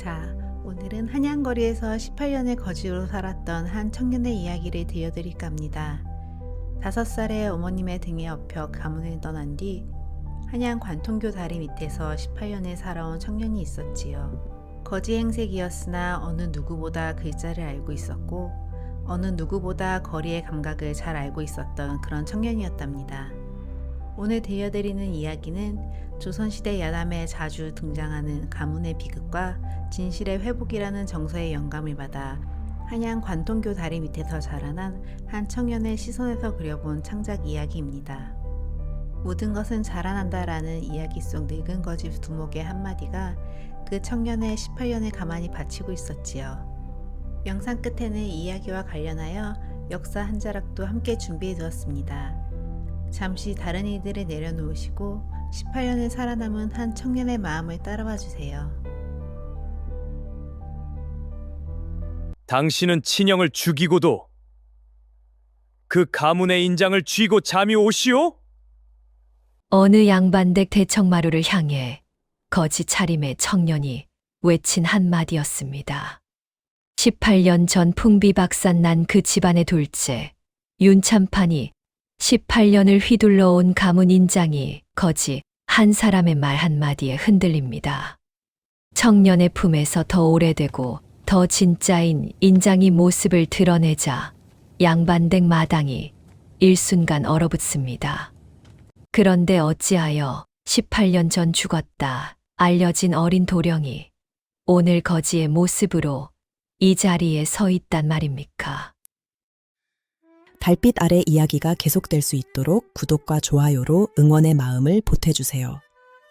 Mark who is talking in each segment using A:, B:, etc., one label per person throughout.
A: 자, 오늘은 한양거리에서 18년의 거지로 살았던 한 청년의 이야기를 들려드릴까 합니다. 5살의 어머님의 등에 업혀 가문을 떠난 뒤 한양 관통교 다리 밑에서 18년을 살아온 청년이 있었지요. 거지 행색이었으나 어느 누구보다 글자를 알고 있었고 어느 누구보다 거리의 감각을 잘 알고 있었던 그런 청년이었답니다. 오늘 들려드리는 이야기는 조선시대 야담에 자주 등장하는 가문의 비극과 진실의 회복이라는 정서의 영감을 받아 한양 관통교 다리 밑에서 자라난 한 청년의 시선에서 그려본 창작 이야기입니다. 모든 것은 자라난다라는 이야기 속 늙은 거지 두목의 한마디가 그 청년의 18년을 가만히 바치고 있었지요. 영상 끝에는 이 이야기와 관련하여 역사 한 자락도 함께 준비해 두었습니다. 잠시 다른 일들을 내려놓으시고 18년을 살아남은 한 청년의 마음을 따라와 주세요.
B: 당신은 친형을 죽이고도 그 가문의 인장을 쥐고 잠이 오시오?
C: 어느 양반댁 대청마루를 향해 거지 차림의 청년이 외친 한마디였습니다. 18년 전 풍비박산 난 그 집안의 둘째 윤참판이 18년을 휘둘러 온 가문 인장이 거지 한 사람의 말 한마디에 흔들립니다. 청년의 품에서 더 오래되고 더 진짜인 인장이 모습을 드러내자 양반댁 마당이 일순간 얼어붙습니다. 그런데 어찌하여 18년 전 죽었다 알려진 어린 도령이 오늘 거지의 모습으로 이 자리에 서 있단 말입니까?
D: 달빛 아래 이야기가 계속될 수 있도록 구독과 좋아요로 응원의 마음을 보태주세요.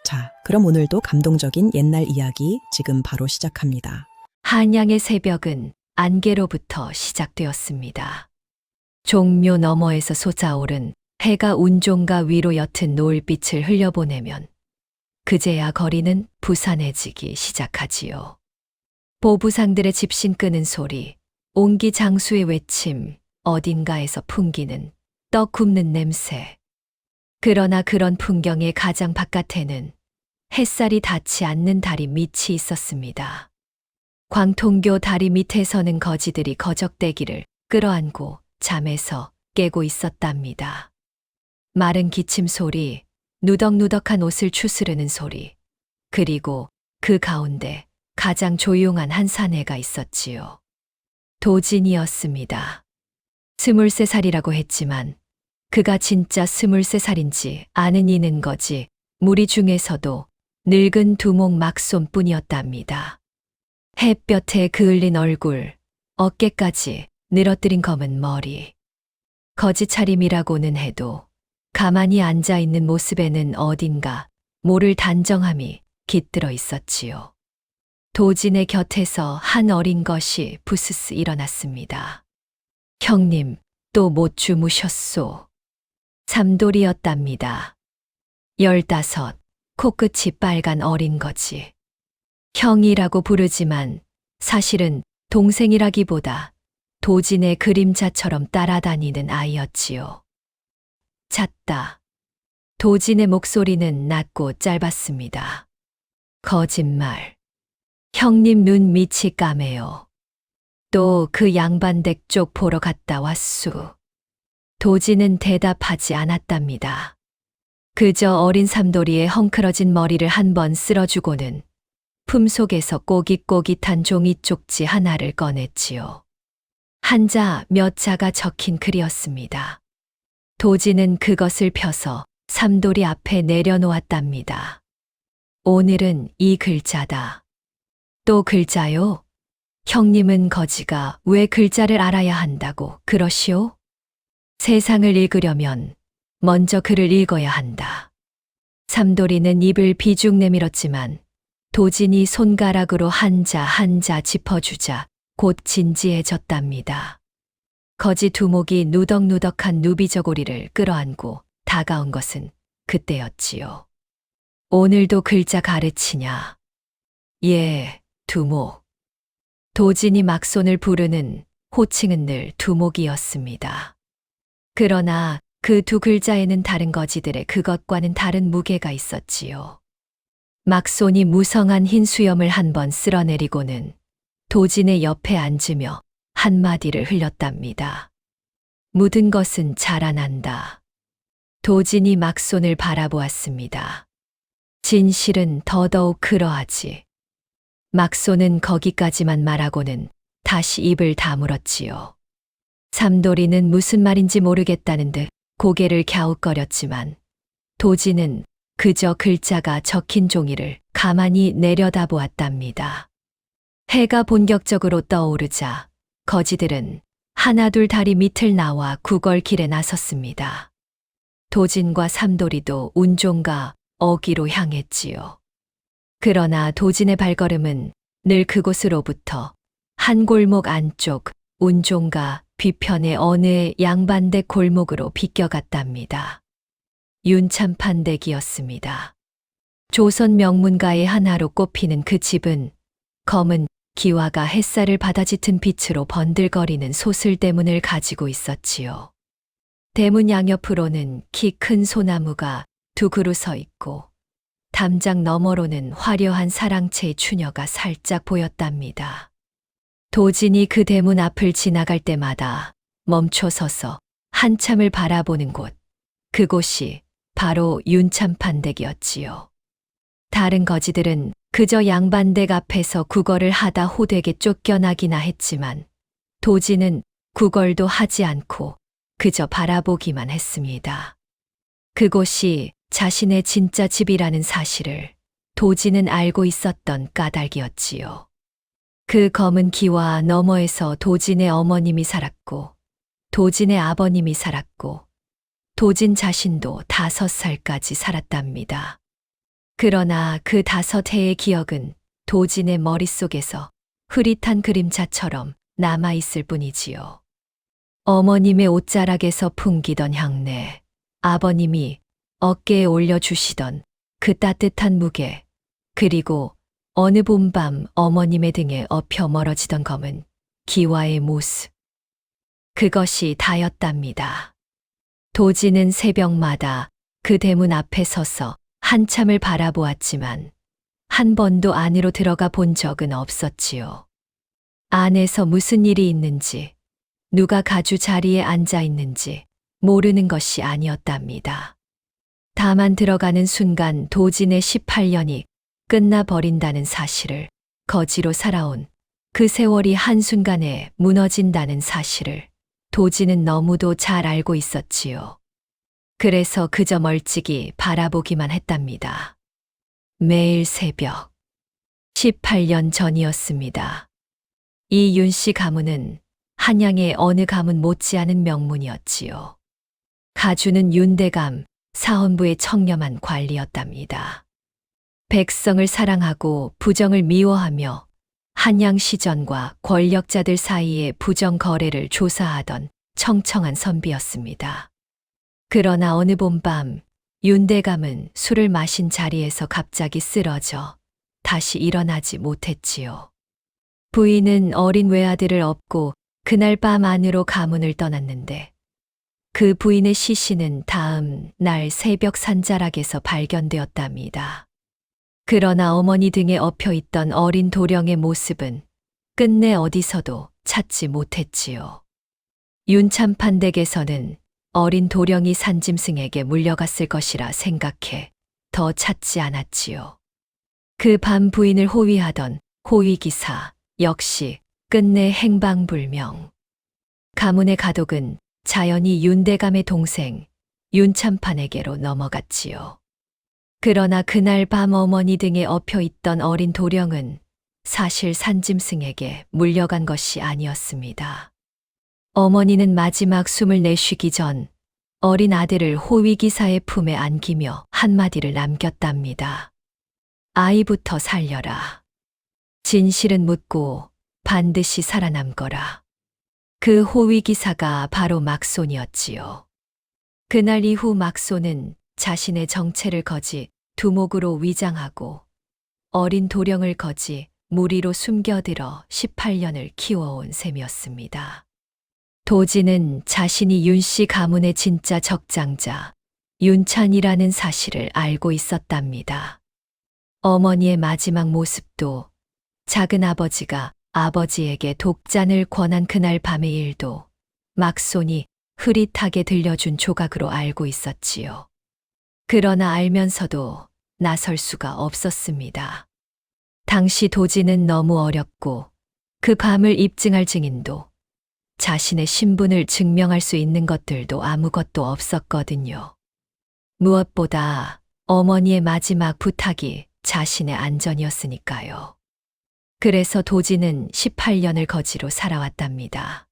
D: 자, 그럼 오늘도 감동적인 옛날 이야기 지금 바로 시작합니다.
C: 한양의 새벽은 안개로부터 시작되었습니다. 종묘 너머에서 솟아오른 해가 운종가 위로 옅은 노을빛을 흘려보내면 그제야 거리는 부산해지기 시작하지요. 보부상들의 집신 끄는 소리, 옹기 장수의 외침, 어딘가에서 풍기는 떡 굽는 냄새. 그러나 그런 풍경의 가장 바깥에는 햇살이 닿지 않는 다리 밑이 있었습니다. 광통교 다리 밑에 서는 거지들이 거적대기를 끌어안고 잠에서 깨고 있었답니다. 마른 기침 소리, 누덕누덕한 옷을 추스르는 소리, 그리고 그 가운데 가장 조용한 한 사내가 있었지요. 도진이었습니다. 23살이라고 했지만 그가 진짜 23살인지 아는 이는 거지 무리 중에서도 늙은 두목 막손뿐이었답니다. 햇볕에 그을린 얼굴, 어깨까지 늘어뜨린 검은 머리. 거지 차림이라고는 해도 가만히 앉아있는 모습에는 어딘가 모를 단정함이 깃들어 있었지요. 도진의 곁에서 한 어린 것이 부스스 일어났습니다. 형님, 또 못 주무셨소. 삼돌이었답니다. 15, 코끝이 빨간 어린 거지. 형이라고 부르지만 사실은 동생이라기보다 도진의 그림자처럼 따라다니는 아이였지요. 잤다. 도진의 목소리는 낮고 짧았습니다. 거짓말. 형님 눈 밑이 까매요. 또 그 양반댁 쪽 보러 갔다 왔수. 도진은 대답하지 않았답니다. 그저 어린 삼돌이의 헝클어진 머리를 한번 쓸어주고는 품속에서 꼬깃꼬깃한 종이 쪽지 하나를 꺼냈지요. 한자 몇 자가 적힌 글이었습니다. 도진은 그것을 펴서 삼돌이 앞에 내려놓았답니다. 오늘은 이 글자다. 또 글자요? 형님은 거지가 왜 글자를 알아야 한다고 그러시오? 세상을 읽으려면 먼저 글을 읽어야 한다. 삼돌이는 입을 비죽 내밀었지만 도진이 손가락으로 한자 한자 짚어주자 곧 진지해졌답니다. 거지 두목이 누덕누덕한 누비저고리를 끌어안고 다가온 것은 그때였지요. 오늘도 글자 가르치냐? 예, 두목. 도진이 막손을 부르는 호칭은 늘 두목이었습니다. 그러나 그 두 글자에는 다른 거지들의 그것과는 다른 무게가 있었지요. 막손이 무성한 흰 수염을 한 번 쓸어내리고는 도진의 옆에 앉으며 한마디를 흘렸답니다. 묻은 것은 자라난다. 도진이 막손을 바라보았습니다. 진실은 더더욱 그러하지. 막손은 거기까지만 말하고는 다시 입을 다물었지요. 삼돌이는 무슨 말인지 모르겠다는 듯 고개를 갸웃거렸지만 도진은 그저 글자가 적힌 종이를 가만히 내려다보았답니다. 해가 본격적으로 떠오르자 거지들은 하나둘 다리 밑을 나와 구걸길에 나섰습니다. 도진과 삼돌이도 운종가 어기로 향했지요. 그러나 도진의 발걸음은 늘 그곳으로부터 한 골목 안쪽 운종가 뒤편의 어느 양반댁 골목으로 비껴갔답니다. 윤참판댁이었습니다. 조선 명문가의 하나로 꼽히는 그 집은 검은 기와가 햇살을 받아짙은 빛으로 번들거리는 소슬대문을 가지고 있었지요. 대문 양옆으로는 키 큰 소나무가 두 그루 서 있고 담장 너머로는 화려한 사랑채의 추녀가 살짝 보였답니다. 도진이 그 대문 앞을 지나갈 때마다 멈춰 서서 한참을 바라보는 곳, 그곳이 바로 윤참판댁이었지요. 다른 거지들은 그저 양반댁 앞에서 구걸을 하다 호되게 쫓겨나기나 했지만 도진은 구걸도 하지 않고 그저 바라보기만 했습니다. 그곳이 자신의 진짜 집이라는 사실을 도진은 알고 있었던 까닭이었지요. 그 검은 기와 너머에서 도진의 어머님이 살았고 도진의 아버님이 살았고 도진 자신도 5살까지 살았답니다. 그러나 그 5해의 기억은 도진의 머릿속에서 흐릿한 그림자처럼 남아있을 뿐이지요. 어머님의 옷자락에서 풍기던 향내, 아버님이 어깨에 올려주시던 그 따뜻한 무게, 그리고 어느 봄밤 어머님의 등에 엎여 멀어지던 검은 기와의 모습. 그것이 다였답니다. 도진은 새벽마다 그 대문 앞에 서서 한참을 바라보았지만 한 번도 안으로 들어가 본 적은 없었지요. 안에서 무슨 일이 있는지, 누가 가주 자리에 앉아 있는지 모르는 것이 아니었답니다. 다만 들어가는 순간 도진의 18년이 끝나버린다는 사실을, 거지로 살아온 그 세월이 한순간에 무너진다는 사실을 도진은 너무도 잘 알고 있었지요. 그래서 그저 멀찍이 바라보기만 했답니다. 매일 새벽 18년 전이었습니다. 이 윤씨 가문은 한양의 어느 가문 못지않은 명문이었지요. 가주는 윤대감 사헌부의 청렴한 관리였답니다. 백성을 사랑하고 부정을 미워하며 한양 시전과 권력자들 사이의 부정 거래를 조사하던 청청한 선비였습니다. 그러나 어느 봄밤 윤대감은 술을 마신 자리에서 갑자기 쓰러져 다시 일어나지 못했지요. 부인은 어린 외아들을 업고 그날 밤 안으로 가문을 떠났는데 그 부인의 시신은 다음 날 새벽 산자락에서 발견되었답니다. 그러나 어머니 등에 엎여 있던 어린 도령의 모습은 끝내 어디서도 찾지 못했지요. 윤참판댁에서는 어린 도령이 산짐승에게 물려갔을 것이라 생각해 더 찾지 않았지요. 그 밤 부인을 호위하던 호위기사 역시 끝내 행방불명. 가문의 가독은 자연히 윤대감의 동생 윤참판에게로 넘어갔지요. 그러나 그날 밤 어머니 등에 엎여 있던 어린 도령은 사실 산짐승에게 물려간 것이 아니었습니다. 어머니는 마지막 숨을 내쉬기 전 어린 아들을 호위기사의 품에 안기며 한마디를 남겼답니다. 아이부터 살려라. 진실은 묻고 반드시 살아남거라. 그 호위기사가 바로 막손이었지요. 그날 이후 막손은 자신의 정체를 거지 두목으로 위장하고 어린 도령을 거지 무리로 숨겨들어 18년을 키워온 셈이었습니다. 도진은 자신이 윤씨 가문의 진짜 적장자 윤찬이라는 사실을 알고 있었답니다. 어머니의 마지막 모습도, 작은 아버지가 아버지에게 독잔을 권한 그날 밤의 일도 막손이 흐릿하게 들려준 조각으로 알고 있었지요. 그러나 알면서도 나설 수가 없었습니다. 당시 도지는 너무 어렸고 그 밤을 입증할 증인도, 자신의 신분을 증명할 수 있는 것들도 아무것도 없었거든요. 무엇보다 어머니의 마지막 부탁이 자신의 안전이었으니까요. 그래서 도지는 18년을 거지로 살아왔답니다.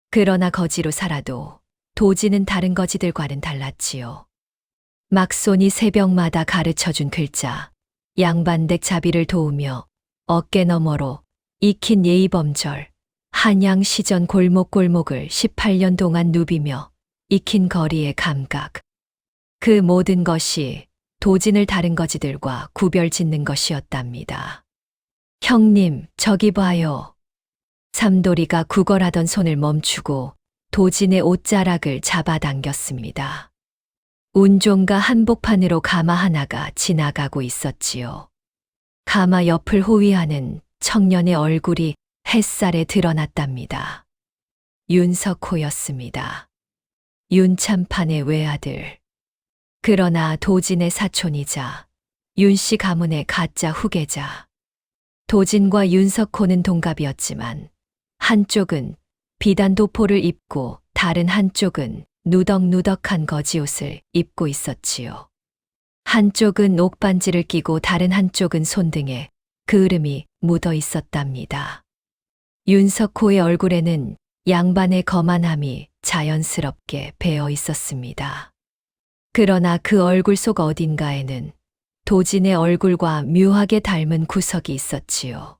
C: 그러나 거지로 살아도 도지는 다른 거지들과는 달랐지요. 막손이 새벽마다 가르쳐준 글자, 양반댁 자비를 도우며 어깨 너머로 익힌 예의범절, 한양 시전 골목골목을 18년 동안 누비며 익힌 거리의 감각. 그 모든 것이 도진을 다른 거지들과 구별 짓는 것이었답니다. 형님, 저기 봐요. 삼돌이가 구걸하던 손을 멈추고 도진의 옷자락을 잡아당겼습니다. 운종가 한복판으로 가마 하나가 지나가고 있었지요. 가마 옆을 호위하는 청년의 얼굴이 햇살에 드러났답니다. 윤석호였습니다. 윤참판의 외아들. 그러나 도진의 사촌이자 윤씨 가문의 가짜 후계자. 도진과 윤석호는 동갑이었지만 한쪽은 비단 도포를 입고 다른 한쪽은 누덕누덕한 거지옷을 입고 있었지요. 한쪽은 옥반지를 끼고 다른 한쪽은 손등에 그을음이 묻어 있었답니다. 윤석호의 얼굴에는 양반의 거만함이 자연스럽게 배어 있었습니다. 그러나 그 얼굴 속 어딘가에는 도진의 얼굴과 묘하게 닮은 구석이 있었지요.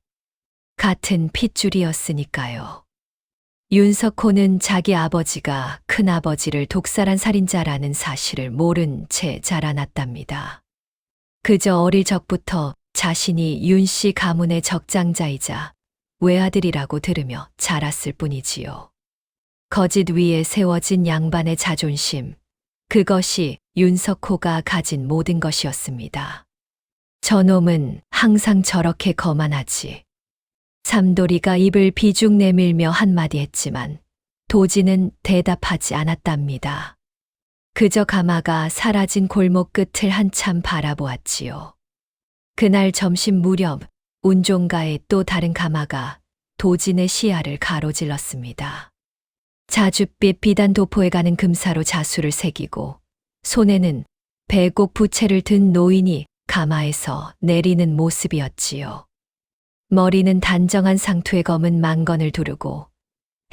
C: 같은 핏줄이었으니까요. 윤석호는 자기 아버지가 큰아버지를 독살한 살인자라는 사실을 모른 채 자라났답니다. 그저 어릴 적부터 자신이 윤씨 가문의 적장자이자 외아들이라고 들으며 자랐을 뿐이지요. 거짓 위에 세워진 양반의 자존심, 그것이 윤석호가 가진 모든 것이었습니다. 저놈은 항상 저렇게 거만하지. 삼돌이가 입을 비죽 내밀며 한마디 했지만 도지는 대답하지 않았답니다. 그저 가마가 사라진 골목 끝을 한참 바라보았지요. 그날 점심 무렵 운종가의 또 다른 가마가 도진의 시야를 가로질렀습니다. 자줏빛 비단 도포에 가는 금사로 자수를 새기고 손에는 배곡 부채를 든 노인이 가마에서 내리는 모습이었지요. 머리는 단정한 상투에 검은 망건을 두르고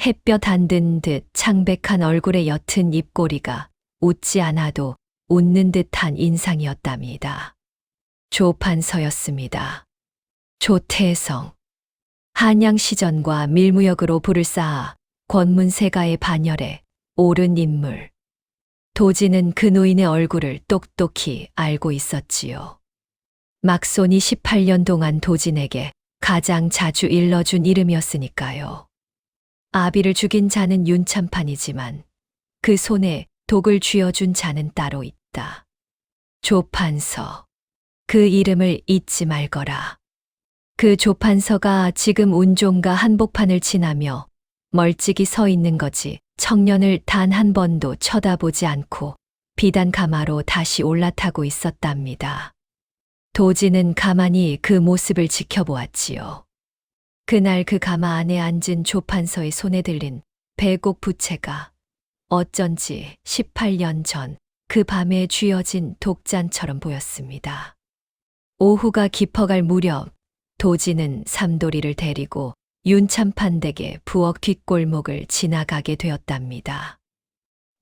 C: 햇볕 안 든 듯 창백한 얼굴의 옅은 입꼬리가 웃지 않아도 웃는 듯한 인상이었답니다. 조판서였습니다. 조태성. 한양시전과 밀무역으로 불을 쌓아 권문세가의 반열에 오른 인물. 도지는 그 노인의 얼굴을 똑똑히 알고 있었지요. 막손이 18년 동안 도진에게 가장 자주 일러준 이름이었으니까요. 아비를 죽인 자는 윤참판이지만 그 손에 독을 쥐어준 자는 따로 있다. 조판서. 그 이름을 잊지 말거라. 그 조판서가 지금 운종가 한복판을 지나며 멀찍이 서 있는 거지 청년을 단 한 번도 쳐다보지 않고 비단 가마로 다시 올라타고 있었답니다. 도지는 가만히 그 모습을 지켜보았지요. 그날 그 가마 안에 앉은 조판서의 손에 들린 배곡 부채가 어쩐지 18년 전 그 밤에 쥐어진 독잔처럼 보였습니다. 오후가 깊어갈 무렵 도지는 삼돌이를 데리고 윤참판댁의 부엌 뒷골목을 지나가게 되었답니다.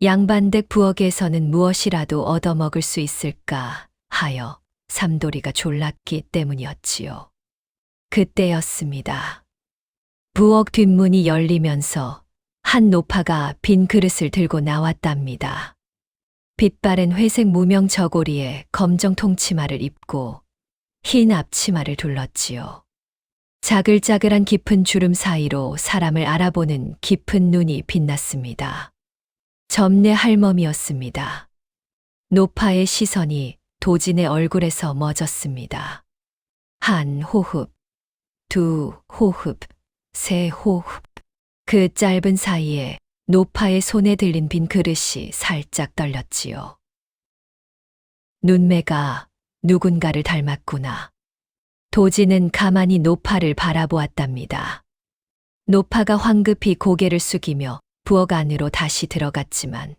C: 양반댁 부엌에서는 무엇이라도 얻어먹을 수 있을까 하여 삼돌이가 졸랐기 때문이었지요. 그때였습니다. 부엌 뒷문이 열리면서 한 노파가 빈 그릇을 들고 나왔답니다. 빛바랜 회색 무명 저고리에 검정 통치마를 입고 흰 앞치마를 둘렀지요. 자글자글한 깊은 주름 사이로 사람을 알아보는 깊은 눈이 빛났습니다. 점례 할멈이었습니다. 노파의 시선이 도진의 얼굴에서 멎었습니다. 한 호흡, 두 호흡, 세 호흡. 그 짧은 사이에 노파의 손에 들린 빈 그릇이 살짝 떨렸지요. 눈매가 누군가를 닮았구나. 도지는 가만히 노파를 바라보았답니다. 노파가 황급히 고개를 숙이며 부엌 안으로 다시 들어갔지만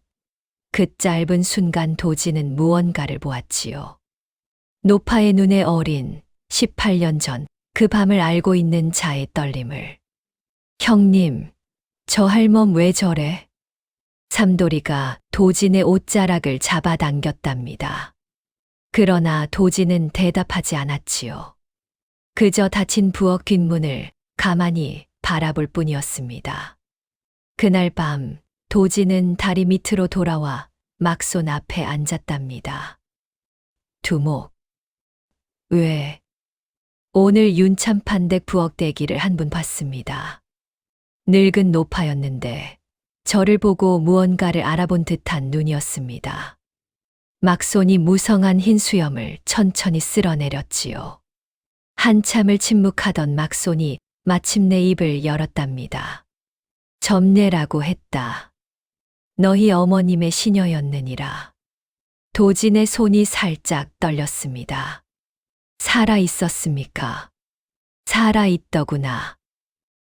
C: 그 짧은 순간 도지는 무언가를 보았지요. 노파의 눈에 어린 18년 전 그 밤을 알고 있는 자의 떨림을. 형님, 저 할멈 왜 저래? 삼돌이가 도진의 옷자락을 잡아당겼답니다. 그러나 도진은 대답하지 않았지요. 그저 닫힌 부엌 뒷문을 가만히 바라볼 뿐이었습니다. 그날 밤 도진은 다리 밑으로 돌아와 막손 앞에 앉았답니다. 두목. 왜? 오늘 윤참판댁 부엌대기를 한 분 봤습니다. 늙은 노파였는데 저를 보고 무언가를 알아본 듯한 눈이었습니다. 막손이 무성한 흰 수염을 천천히 쓸어내렸지요. 한참을 침묵하던 막손이 마침내 입을 열었답니다. 점례라고 했다. 너희 어머님의 시녀였느니라. 도진의 손이 살짝 떨렸습니다. 살아 있었습니까? 살아 있더구나.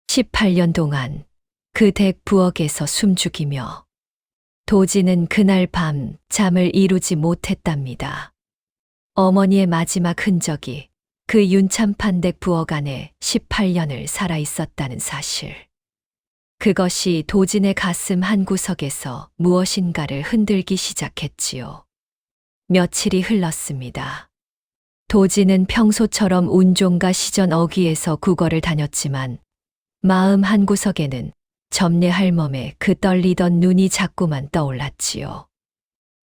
C: 18년 동안 그 댁 부엌에서 숨죽이며 도진은 그날 밤 잠을 이루지 못했답니다. 어머니의 마지막 흔적이 그 윤참판댁 부엌 안에 18년을 살아 있었다는 사실. 그것이 도진의 가슴 한구석에서 무엇인가를 흔들기 시작했지요. 며칠이 흘렀습니다. 도진은 평소처럼 운종가 시전 어귀에서 국어를 다녔지만 마음 한구석에는 점례 할멈의 그 떨리던 눈이 자꾸만 떠올랐지요.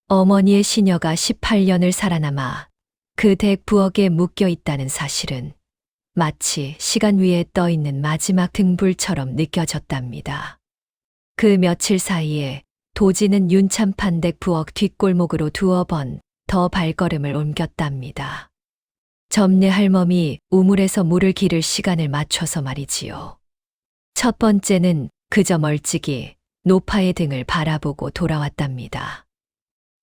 C: 어머니의 시녀가 18년을 살아남아 그 댁 부엌에 묶여 있다는 사실은 마치 시간 위에 떠 있는 마지막 등불처럼 느껴졌답니다. 그 며칠 사이에 도진은 윤참판댁 부엌 뒷골목으로 두어 번 더 발걸음을 옮겼답니다. 점례 할멈이 우물에서 물을 기를 시간을 맞춰서 말이지요. 첫 번째는 그저 멀찍이 노파의 등을 바라보고 돌아왔답니다.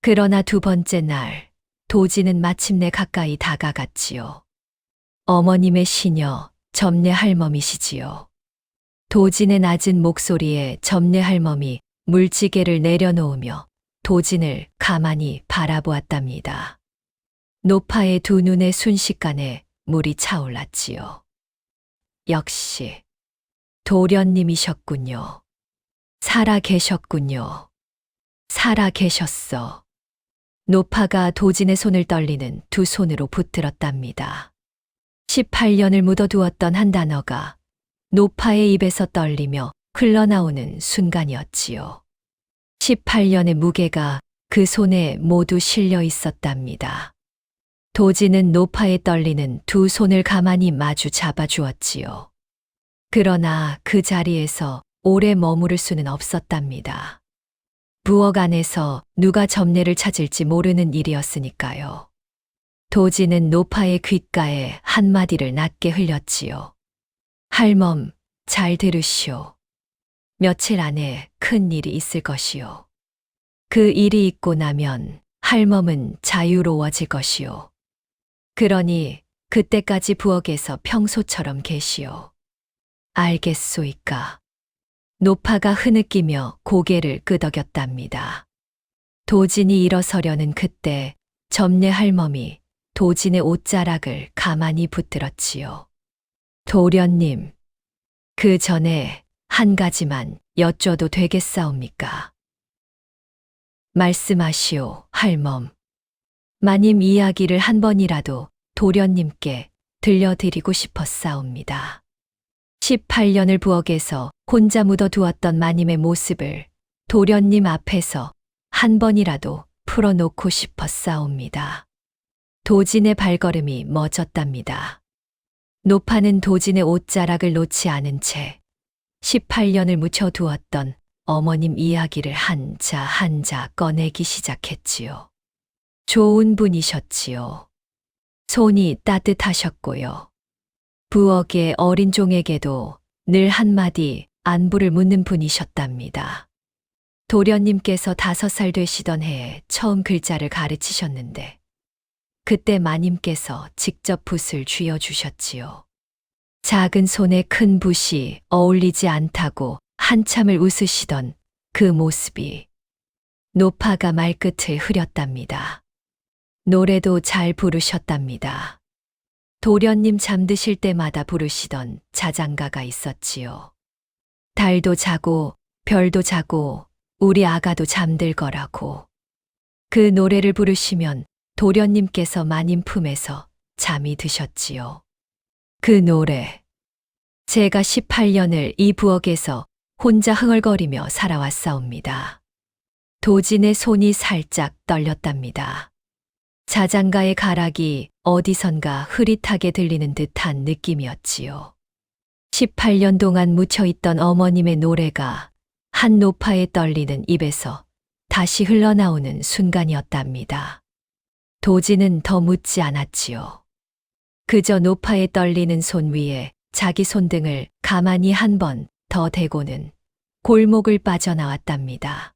C: 그러나 두 번째 날 도지는 마침내 가까이 다가갔지요. 어머님의 시녀 점례 할멈이시지요. 도진의 낮은 목소리에 점례 할멈이 물지개를 내려놓으며 도진을 가만히 바라보았답니다. 노파의 두 눈에 순식간에 물이 차올랐지요. 역시 도련님이셨군요. 살아 계셨군요. 살아 계셨어. 노파가 도진의 손을 떨리는 두 손으로 붙들었답니다. 18년을 묻어두었던 한 단어가 노파의 입에서 떨리며 흘러나오는 순간이었지요. 18년의 무게가 그 손에 모두 실려 있었답니다. 도진은 노파에 떨리는 두 손을 가만히 마주 잡아주었지요. 그러나 그 자리에서 오래 머무를 수는 없었답니다. 부엌 안에서 누가 점례를 찾을지 모르는 일이었으니까요. 도진은 노파의 귓가에 한마디를 낮게 흘렸지요. 할멈, 잘 들으시오. 며칠 안에 큰 일이 있을 것이오. 그 일이 있고 나면 할멈은 자유로워질 것이오. 그러니 그때까지 부엌에서 평소처럼 계시오. 알겠소이까. 노파가 흐느끼며 고개를 끄덕였답니다. 도진이 일어서려는 그때 점례 할멈이 도진의 옷자락을 가만히 붙들었지요. 도련님, 그 전에 한 가지만 여쭤도 되겠사옵니까? 말씀하시오, 할멈. 마님 이야기를 한 번이라도 도련님께 들려드리고 싶었사옵니다. 18년을 부엌에서 혼자 묻어두었던 마님의 모습을 도련님 앞에서 한 번이라도 풀어놓고 싶었사옵니다. 도진의 발걸음이 멎었답니다. 노파는 도진의 옷자락을 놓지 않은 채 18년을 묻혀두었던 어머님 이야기를 한자 한자 꺼내기 시작했지요. 좋은 분이셨지요. 손이 따뜻하셨고요. 부엌의 어린 종에게도 늘 한마디 안부를 묻는 분이셨답니다. 도련님께서 5살 되시던 해에 처음 글자를 가르치셨는데 그때 마님께서 직접 붓을 쥐어주셨지요. 작은 손에 큰 붓이 어울리지 않다고 한참을 웃으시던 그 모습이 노파가 말끝을 흐렸답니다. 노래도 잘 부르셨답니다. 도련님 잠드실 때마다 부르시던 자장가가 있었지요. 달도 자고 별도 자고 우리 아가도 잠들 거라고. 그 노래를 부르시면 도련님께서 마님 품에서 잠이 드셨지요. 그 노래. 제가 18년을 이 부엌에서 혼자 흥얼거리며 살아왔사옵니다. 도진의 손이 살짝 떨렸답니다. 자장가의 가락이 어디선가 흐릿하게 들리는 듯한 느낌이었지요. 18년 동안 묻혀있던 어머님의 노래가 한 노파에 떨리는 입에서 다시 흘러나오는 순간이었답니다. 도진은 더 묻지 않았지요. 그저 노파에 떨리는 손 위에 자기 손등을 가만히 한 번 더 대고는 골목을 빠져나왔답니다.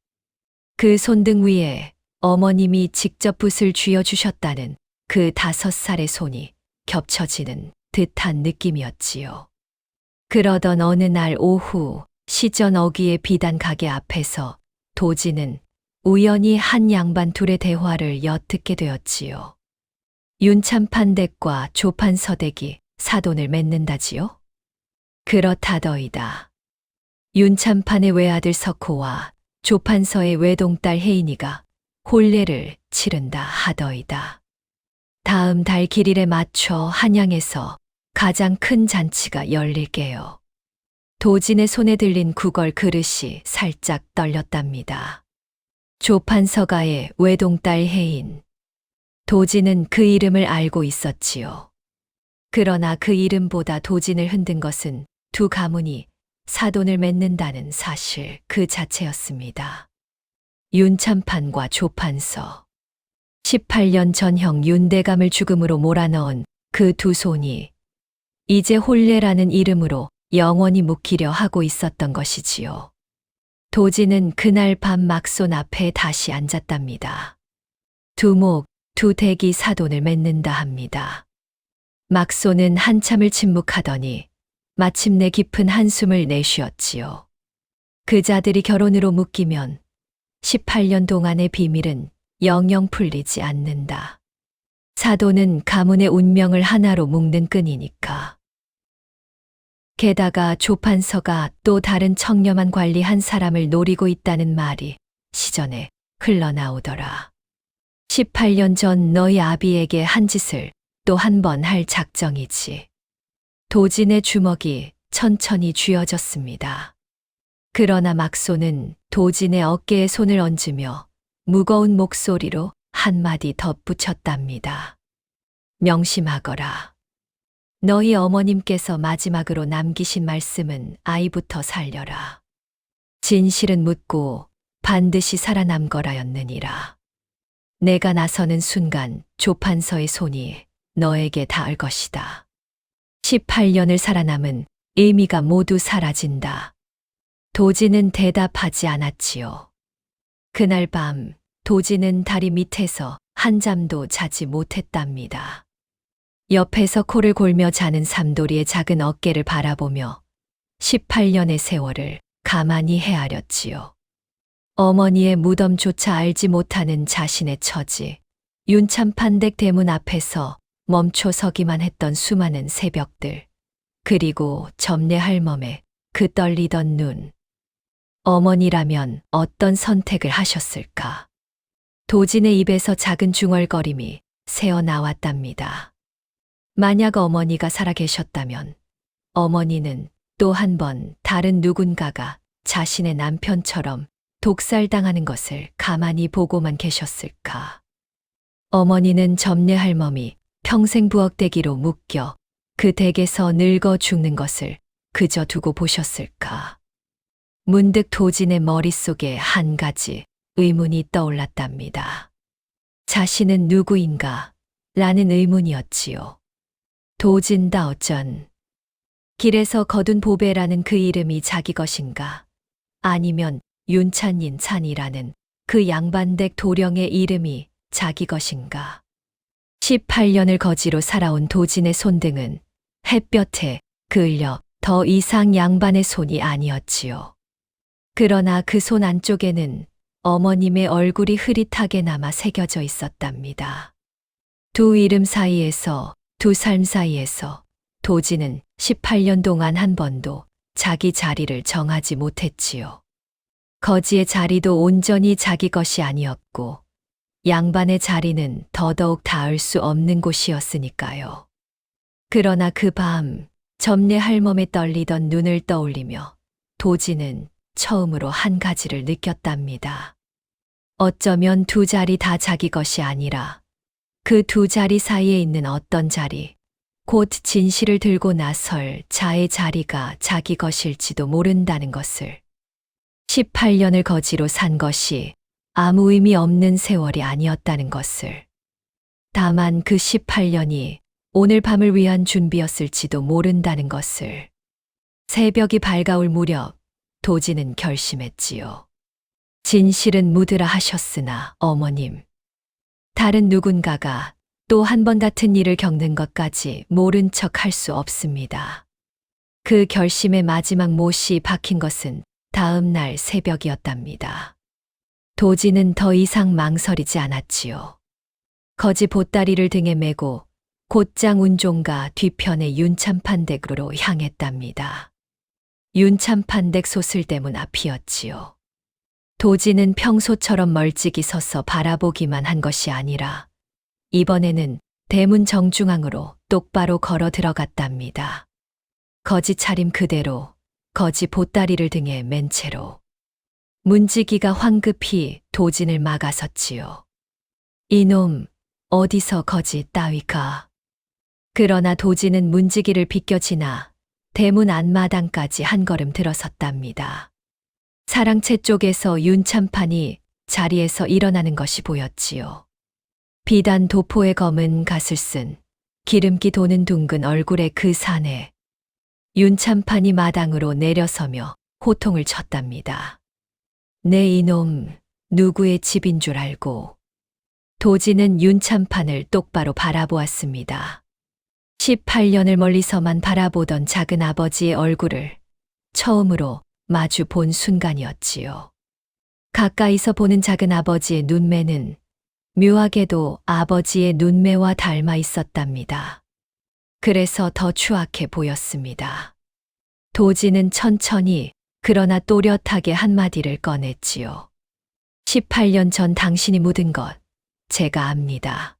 C: 그 손등 위에 어머님이 직접 붓을 쥐어주셨다는 그 5살의 손이 겹쳐지는 듯한 느낌이었지요. 그러던 어느 날 오후 시전 어귀의 비단 가게 앞에서 도진은 우연히 한 양반 둘의 대화를 엿듣게 되었지요. 윤참판 댁과 조판 서댁이 사돈을 맺는다지요? 그렇다더이다. 윤참판의 외아들 석호와 조판서의 외동딸 혜인이가 혼례를 치른다 하더이다. 다음 달 길일에 맞춰 한양에서 가장 큰 잔치가 열릴게요. 도진의 손에 들린 구걸 그릇이 살짝 떨렸답니다. 조판서가의 외동딸 혜인. 도진은 그 이름을 알고 있었지요. 그러나 그 이름보다 도진을 흔든 것은 두 가문이 사돈을 맺는다는 사실 그 자체였습니다. 윤참판과 조판서. 18년 전형 윤대감을 죽음으로 몰아넣은 그 두 손이 이제 혼례라는 이름으로 영원히 묵히려 하고 있었던 것이지요. 도진은 그날 밤 막손 앞에 다시 앉았답니다. 두목, 두 댁이 사돈을 맺는다 합니다. 막손은 한참을 침묵하더니 마침내 깊은 한숨을 내쉬었지요. 그자들이 결혼으로 묶이면 18년 동안의 비밀은 영영 풀리지 않는다. 사돈은 가문의 운명을 하나로 묶는 끈이니까. 게다가 조판서가 또 다른 청렴한 관리 한 사람을 노리고 있다는 말이 시전에 흘러나오더라. 18년 전 너희 아비에게 한 짓을 또 한 번 할 작정이지. 도진의 주먹이 천천히 쥐어졌습니다. 그러나 막손은 도진의 어깨에 손을 얹으며 무거운 목소리로 한마디 덧붙였답니다. 명심하거라. 너희 어머님께서 마지막으로 남기신 말씀은 아이부터 살려라. 진실은 묻고 반드시 살아남거라였느니라. 내가 나서는 순간 조판서의 손이 너에게 닿을 것이다. 18년을 살아남은 의미가 모두 사라진다. 도진은 대답하지 않았지요. 그날 밤 도진은 다리 밑에서 한잠도 자지 못했답니다. 옆에서 코를 골며 자는 삼돌이의 작은 어깨를 바라보며 18년의 세월을 가만히 헤아렸지요. 어머니의 무덤조차 알지 못하는 자신의 처지, 윤참판댁 대문 앞에서 멈춰 서기만 했던 수많은 새벽들, 그리고 점례 할멈의 그 떨리던 눈. 어머니라면 어떤 선택을 하셨을까? 도진의 입에서 작은 중얼거림이 새어나왔답니다. 만약 어머니가 살아계셨다면 어머니는 또 한 번 다른 누군가가 자신의 남편처럼 독살당하는 것을 가만히 보고만 계셨을까? 어머니는 점례 할멈이 평생 부엌대기로 묶여 그 댁에서 늙어 죽는 것을 그저 두고 보셨을까? 문득 도진의 머릿속에 한 가지 의문이 떠올랐답니다. 자신은 누구인가? 라는 의문이었지요. 도진다 어쩐 길에서 거둔 보배라는 그 이름이 자기 것인가? 아니면 윤찬인 찬이라는 그 양반댁 도령의 이름이 자기 것인가? 18년을 거지로 살아온 도진의 손등은 햇볕에 그을려 더 이상 양반의 손이 아니었지요. 그러나 그 손 안쪽에는 어머님의 얼굴이 흐릿하게 남아 새겨져 있었답니다. 두 이름 사이에서, 두 삶 사이에서 도진은 18년 동안 한 번도 자기 자리를 정하지 못했지요. 거지의 자리도 온전히 자기 것이 아니었고 양반의 자리는 더더욱 닿을 수 없는 곳이었으니까요. 그러나 그 밤 점례 할멈에 떨리던 눈을 떠올리며 도진은 처음으로 한 가지를 느꼈답니다. 어쩌면 두 자리 다 자기 것이 아니라 그 두 자리 사이에 있는 어떤 자리, 곧 진실을 들고 나설 자의 자리가 자기 것일지도 모른다는 것을. 18년을 거지로 산 것이 아무 의미 없는 세월이 아니었다는 것을. 다만 그 18년이 오늘 밤을 위한 준비였을지도 모른다는 것을. 새벽이 밝아올 무렵 도진은 결심했지요. 진실은 묻으라 하셨으나 어머님, 다른 누군가가 또 한 번 같은 일을 겪는 것까지 모른 척 할 수 없습니다. 그 결심의 마지막 못이 박힌 것은 다음 날 새벽이었답니다. 도진은 더 이상 망설이지 않았지요. 거지 보따리를 등에 메고 곧장 운종가 뒤편의 윤참판댁으로 향했답니다. 윤참판댁 소슬대문 앞이었지요. 도진은 평소처럼 멀찍이 서서 바라보기만 한 것이 아니라 이번에는 대문 정중앙으로 똑바로 걸어 들어갔답니다. 거지 차림 그대로, 거지 보따리를 등에 맨 채로. 문지기가 황급히 도진을 막아섰지요. 이놈, 어디서 거지 따위가. 그러나 도진은 문지기를 비껴 지나 대문 안마당까지 한 걸음 들어섰답니다. 사랑채 쪽에서 윤참판이 자리에서 일어나는 것이 보였지요. 비단 도포의 검은 갓을 쓴 기름기 도는 둥근 얼굴의 그 산에 윤참판이 마당으로 내려서며 호통을 쳤답니다. 내 이놈, 누구의 집인 줄 알고. 도진은 윤참판을 똑바로 바라보았습니다. 18년을 멀리서만 바라보던 작은 아버지의 얼굴을 처음으로 마주 본 순간이었지요. 가까이서 보는 작은 아버지의 눈매는 묘하게도 아버지의 눈매와 닮아 있었답니다. 그래서 더 추악해 보였습니다. 도진은 천천히 그러나 또렷하게 한마디를 꺼냈지요. 18년 전 당신이 묻은 것, 제가 압니다.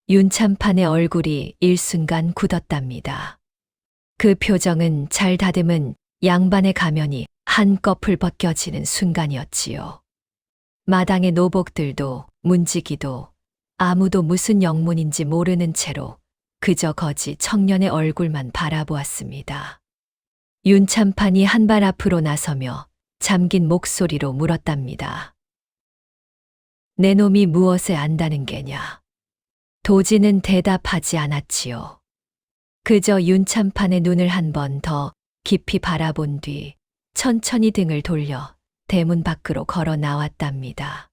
C: 윤참판의 얼굴이 일순간 굳었답니다. 그 표정은 잘 다듬은 양반의 가면이 한꺼풀 벗겨지는 순간이었지요. 마당의 노복들도 문지기도 아무도 무슨 영문인지 모르는 채로 그저 거지 청년의 얼굴만 바라보았습니다. 윤참판이 한 발 앞으로 나서며 잠긴 목소리로 물었답니다. 내 놈이 무엇에 안다는 게냐? 도진은 대답하지 않았지요. 그저 윤참판의 눈을 한 번 더 깊이 바라본 뒤 천천히 등을 돌려 대문 밖으로 걸어 나왔답니다.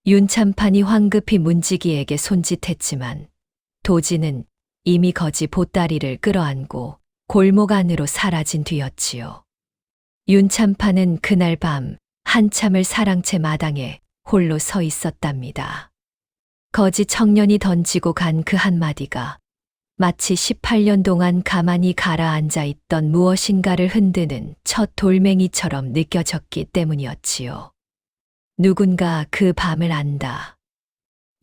C: 윤참판이 황급히 문지기에게 손짓했지만 도진은 이미 거지 보따리를 끌어안고 골목 안으로 사라진 뒤였지요. 윤참판은 그날 밤 한참을 사랑채 마당에 홀로 서 있었답니다. 거지 청년이 던지고 간 그 한마디가 마치 18년 동안 가만히 가라앉아 있던 무엇인가를 흔드는 첫 돌멩이처럼 느껴졌기 때문이었지요. 누군가 그 밤을 안다.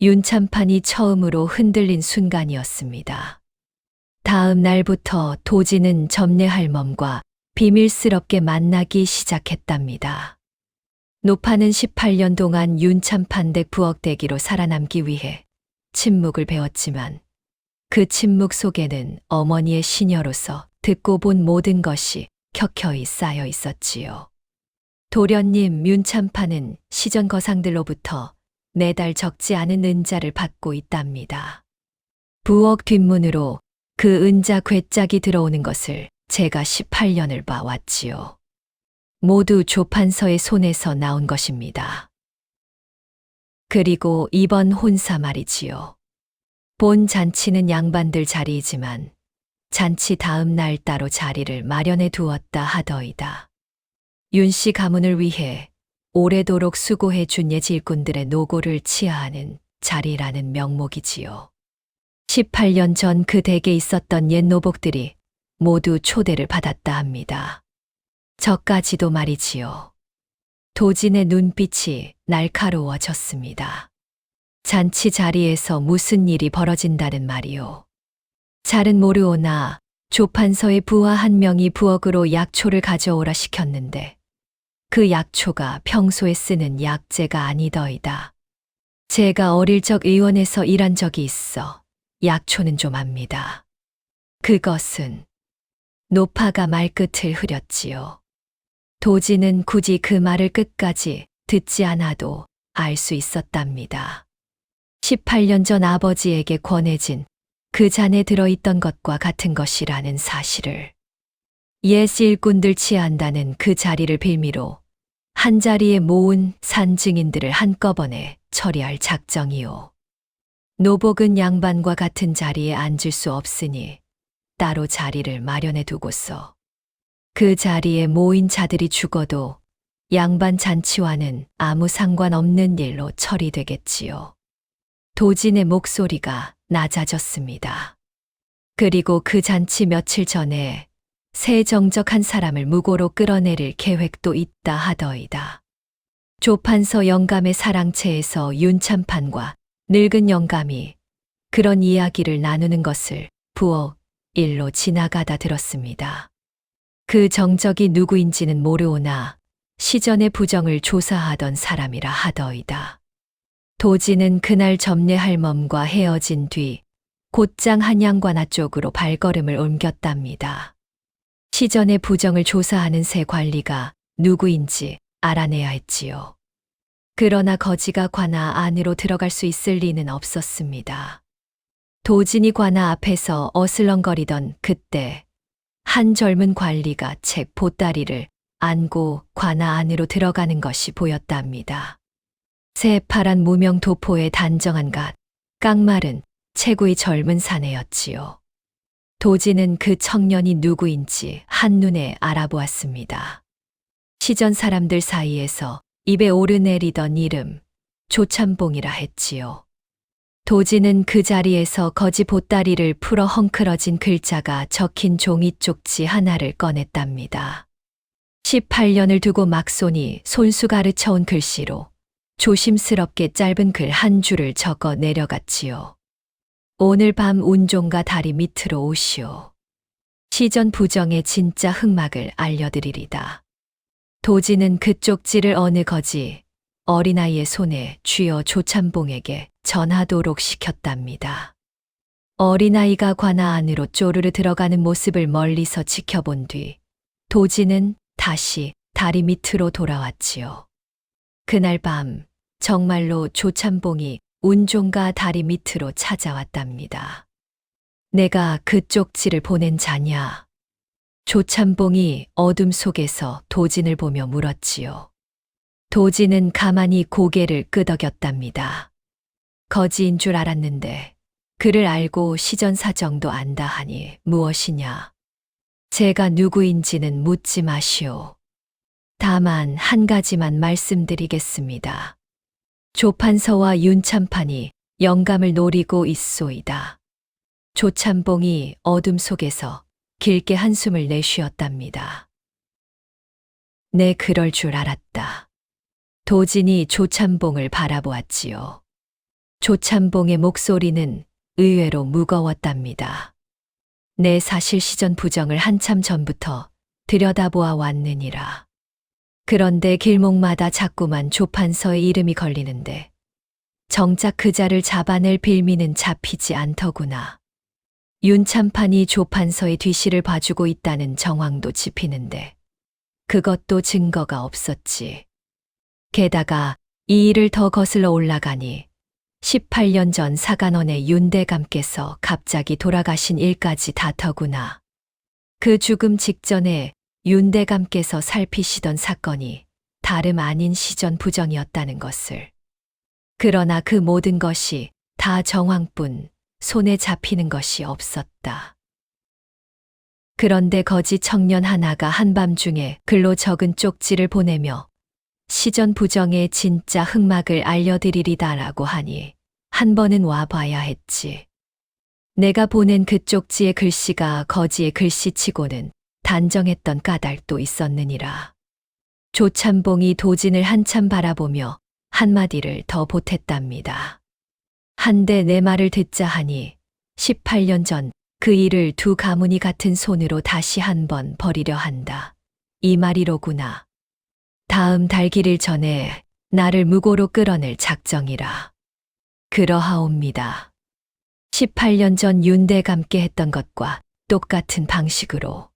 C: 윤참판이 처음으로 흔들린 순간이었습니다. 다음 날부터 도진은 점례 할멈과 비밀스럽게 만나기 시작했답니다. 노파는 18년 동안 윤참판댁 부엌대기로 살아남기 위해 침묵을 배웠지만 그 침묵 속에는 어머니의 시녀로서 듣고 본 모든 것이 켜켜이 쌓여 있었지요. 도련님 윤참판은 시전 거상들로부터 매달 적지 않은 은자를 받고 있답니다. 부엌 뒷문으로 그 은자 괴짝이 들어오는 것을 제가 18년을 봐왔지요. 모두 조판서의 손에서 나온 것입니다. 그리고 이번 혼사 말이지요. 본 잔치는 양반들 자리이지만 잔치 다음 날 따로 자리를 마련해 두었다 하더이다. 윤씨 가문을 위해 오래도록 수고해 준 옛 일꾼들의 노고를 치하하는 자리라는 명목이지요. 18년 전 그 댁에 있었던 옛 노복들이 모두 초대를 받았다 합니다. 저까지도 말이지요. 도진의 눈빛이 날카로워졌습니다. 잔치 자리에서 무슨 일이 벌어진다는 말이요. 잘은 모르오나 조판서의 부하 한 명이 부엌으로 약초를 가져오라 시켰는데 그 약초가 평소에 쓰는 약재가 아니더이다. 제가 어릴 적 의원에서 일한 적이 있어 약초는 좀 압니다. 그것은 노파가 말끝을 흐렸지요. 도지는 굳이 그 말을 끝까지 듣지 않아도 알 수 있었답니다. 18년 전 아버지에게 권해진 그 잔에 들어있던 것과 같은 것이라는 사실을. 옛 일꾼들 치한다는 그 자리를 빌미로 한자리에 모은 산증인들을 한꺼번에 처리할 작정이요. 노복은 양반과 같은 자리에 앉을 수 없으니 따로 자리를 마련해 두고서 그 자리에 모인 자들이 죽어도 양반 잔치와는 아무 상관없는 일로 처리되겠지요. 도진의 목소리가 낮아졌습니다. 그리고 그 잔치 며칠 전에 새 정적한 사람을 무고로 끌어내릴 계획도 있다 하더이다. 조판서 영감의 사랑채에서 윤참판과 늙은 영감이 그런 이야기를 나누는 것을 부엌 일로 지나가다 들었습니다. 그 정적이 누구인지는 모르오나 시전의 부정을 조사하던 사람이라 하더이다. 도지는 그날 점례 할멈과 헤어진 뒤 곧장 한양관아 쪽으로 발걸음을 옮겼답니다. 시전의 부정을 조사하는 새 관리가 누구인지 알아내야 했지요. 그러나 거지가 관아 안으로 들어갈 수 있을 리는 없었습니다. 도진이 관아 앞에서 어슬렁거리던 그때 한 젊은 관리가 책 보따리를 안고 관아 안으로 들어가는 것이 보였답니다. 새파란 무명 도포에 단정한 갓, 깡마른 체구의 젊은 사내였지요. 도지는 그 청년이 누구인지 한눈에 알아보았습니다. 시전 사람들 사이에서 입에 오르내리던 이름, 조참봉이라 했지요. 도지는 그 자리에서 거지 보따리를 풀어 헝클어진 글자가 적힌 종이 쪽지 하나를 꺼냈답니다. 18년을 두고 막손이 손수 가르쳐온 글씨로 조심스럽게 짧은 글 한 줄을 적어 내려갔지요. 오늘 밤 운종가 다리 밑으로 오시오. 시전 부정의 진짜 흑막을 알려드리리다. 도지는 그 쪽지를 어느 거지 어린아이의 손에 쥐어 조참봉에게 전하도록 시켰답니다. 어린아이가 관아 안으로 쪼르르 들어가는 모습을 멀리서 지켜본 뒤 도지는 다시 다리 밑으로 돌아왔지요. 그날 밤 정말로 조참봉이 운종가 다리 밑으로 찾아왔답니다. 내가 그 쪽지를 보낸 자냐? 조참봉이 어둠 속에서 도진을 보며 물었지요. 도진은 가만히 고개를 끄덕였답니다. 거지인 줄 알았는데 그를 알고 시전 사정도 안다 하니 무엇이냐? 제가 누구인지는 묻지 마시오. 다만 한 가지만 말씀드리겠습니다. 조판서와 윤참판이 영감을 노리고 있소이다. 조참봉이 어둠 속에서 길게 한숨을 내쉬었답니다. 내 그럴 줄 알았다. 도진이 조참봉을 바라보았지요. 조참봉의 목소리는 의외로 무거웠답니다. 내 사실 시전 부정을 한참 전부터 들여다보아 왔느니라. 그런데 길목마다 자꾸만 조판서의 이름이 걸리는데 정작 그 자를 잡아낼 빌미는 잡히지 않더구나. 윤참판이 조판서의 뒤실을 봐주고 있다는 정황도 짚히는데 그것도 증거가 없었지. 게다가 이 일을 더 거슬러 올라가니 18년 전 사간원의 윤대감께서 갑자기 돌아가신 일까지 다 터구나. 그 죽음 직전에 윤대감께서 살피시던 사건이 다름 아닌 시전 부정이었다는 것을. 그러나 그 모든 것이 다 정황뿐 손에 잡히는 것이 없었다. 그런데 거지 청년 하나가 한밤중에 글로 적은 쪽지를 보내며 시전 부정의 진짜 흑막을 알려드리리다라고 하니 한 번은 와봐야 했지. 내가 보낸 그 쪽지의 글씨가 거지의 글씨치고는 단정했던 까닭도 있었느니라. 조참봉이 도진을 한참 바라보며 한마디를 더 보탰답니다. 한데 내 말을 듣자 하니 18년 전 그 일을 두 가문이 같은 손으로 다시 한번 벌이려 한다. 이 말이로구나. 다음 달 길일 전에 나를 무고로 끌어낼 작정이라. 그러하옵니다. 18년 전 윤대감께 했던 것과 똑같은 방식으로.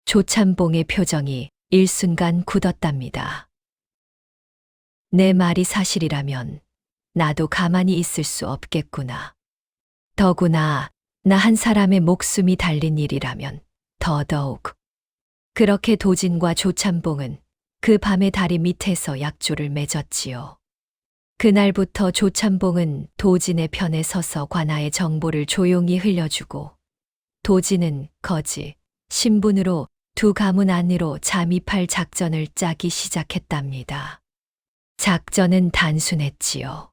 C: 조참봉의 표정이 일순간 굳었답니다. 내 말이 사실이라면 나도 가만히 있을 수 없겠구나. 더구나 나 한 사람의 목숨이 달린 일이라면 더더욱. 그렇게 도진과 조참봉은 그 밤에 다리 밑에서 약조를 맺었지요. 그날부터 조참봉은 도진의 편에 서서 관아의 정보를 조용히 흘려주고 도진은 거지, 신분으로 두 가문 안으로 잠입할 작전을 짜기 시작했답니다. 작전은 단순했지요.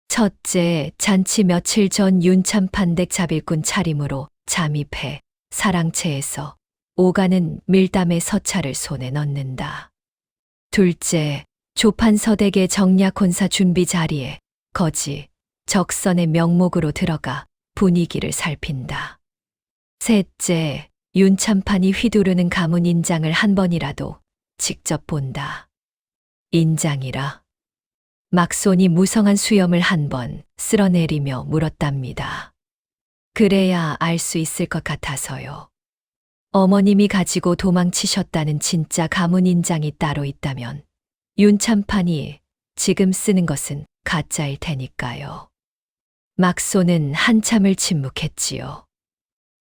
C: 첫째, 잔치 며칠 전 윤참판댁 자빌꾼 차림으로 잠입해 사랑채에서 오가는 밀담의 서찰을 손에 넣는다. 둘째, 조판서댁의 정략혼사 준비 자리에 거지, 적선의 명목으로 들어가 분위기를 살핀다. 셋째, 윤참판이 휘두르는 가문 인장을 한 번이라도 직접 본다. 인장이라. 막손이 무성한 수염을 한 번 쓸어내리며 물었답니다. 그래야 알 수 있을 것 같아서요. 어머님이 가지고 도망치셨다는 진짜 가문 인장이 따로 있다면 윤참판이 지금 쓰는 것은 가짜일 테니까요. 막손은 한참을 침묵했지요.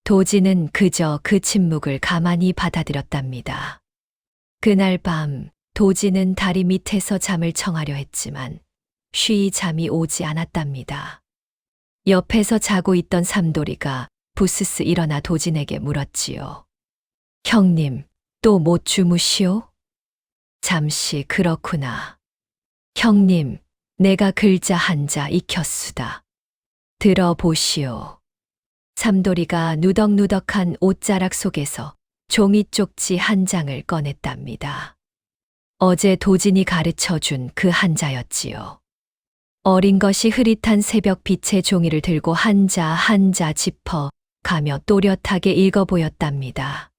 C: 도진은 그저 그 침묵을 가만히 받아들였답니다. 그날 밤 도진은 다리 밑에서 잠을 청하려 했지만 쉬이 잠이 오지 않았답니다. 옆에서 자고 있던 삼돌이가 부스스 일어나 도진에게 물었지요. 형님, 또 못 주무시오? 잠시 그렇구나. 형님, 내가 글자 한자 익혔수다. 들어보시오. 삼돌이가 누덕누덕한 옷자락 속에서 종이 쪽지 한 장을 꺼냈답니다. 어제 도진이 가르쳐준 그 한자였지요. 어린 것이 흐릿한 새벽 빛의 종이를 들고 한자 한자 짚어 가며 또렷하게 읽어 보였답니다.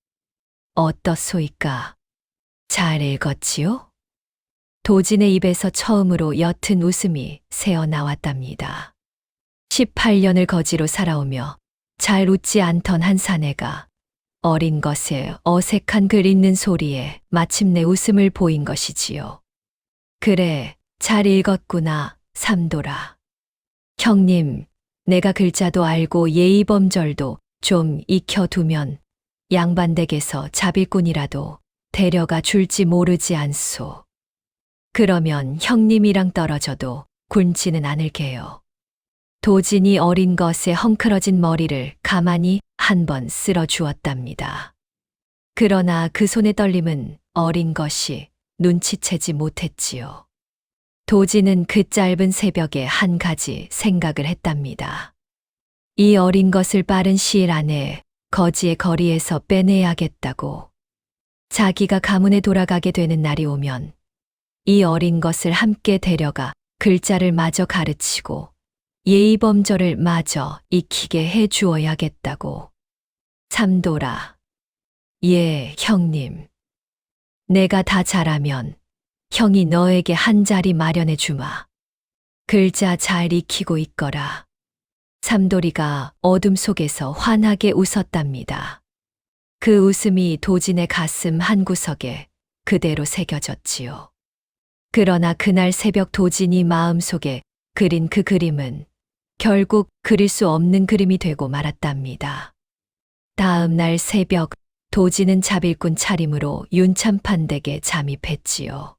C: 어떻소이까? 잘 읽었지요? 도진의 입에서 처음으로 옅은 웃음이 새어 나왔답니다. 18년을 거지로 살아오며 잘 웃지 않던 한 사내가 어린 것에 어색한 글 읽는 소리에 마침내 웃음을 보인 것이지요. 그래, 잘 읽었구나, 삼돌아. 형님, 내가 글자도 알고 예의범절도 좀 익혀두면 양반댁에서 자빌꾼이라도 데려가 줄지 모르지 않소. 그러면 형님이랑 떨어져도 굶지는 않을게요. 도진이 어린 것에 헝클어진 머리를 가만히 한 번 쓸어 주었답니다. 그러나 그 손의 떨림은 어린 것이 눈치채지 못했지요. 도진은 그 짧은 새벽에 한 가지 생각을 했답니다. 이 어린 것을 빠른 시일 안에 거지의 거리에서 빼내야겠다고. 자기가 가문에 돌아가게 되는 날이 오면 이 어린 것을 함께 데려가 글자를 마저 가르치고 예의범절을 마저 익히게 해 주어야겠다고. 삼돌아. 예, 형님. 내가 다 잘하면 형이 너에게 한 자리 마련해 주마. 글자 잘 익히고 있거라. 삼돌이가 어둠 속에서 환하게 웃었답니다. 그 웃음이 도진의 가슴 한구석에 그대로 새겨졌지요. 그러나 그날 새벽 도진이 마음속에 그린 그 그림은 결국 그릴 수 없는 그림이 되고 말았답니다. 다음 날 새벽 도지는 자빌꾼 차림으로 윤참판 댁에 잠입했지요.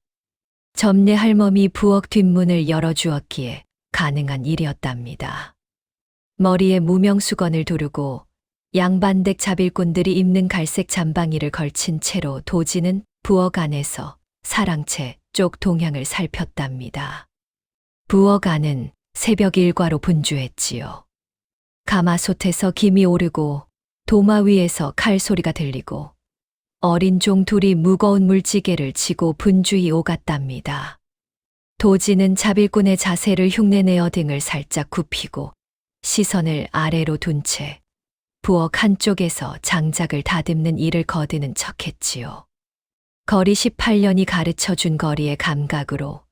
C: 점례 할멈이 부엌 뒷문을 열어주었기에 가능한 일이었답니다. 머리에 무명수건을 두르고 양반댁 자빌꾼들이 입는 갈색 잠방이를 걸친 채로 도지는 부엌 안에서 사랑채 쪽 동향을 살폈답니다. 부엌 안은 새벽 일과로 분주했지요. 가마솥에서 김이 오르고 도마 위에서 칼 소리가 들리고 어린 종 둘이 무거운 물지개를 치고 분주히 오갔답니다. 도지는 자빌꾼의 자세를 흉내내어 등을 살짝 굽히고 시선을 아래로 둔 채 부엌 한쪽에서 장작을 다듬는 일을 거드는 척했지요. 거리 18년이 가르쳐 준 거리의 감각으로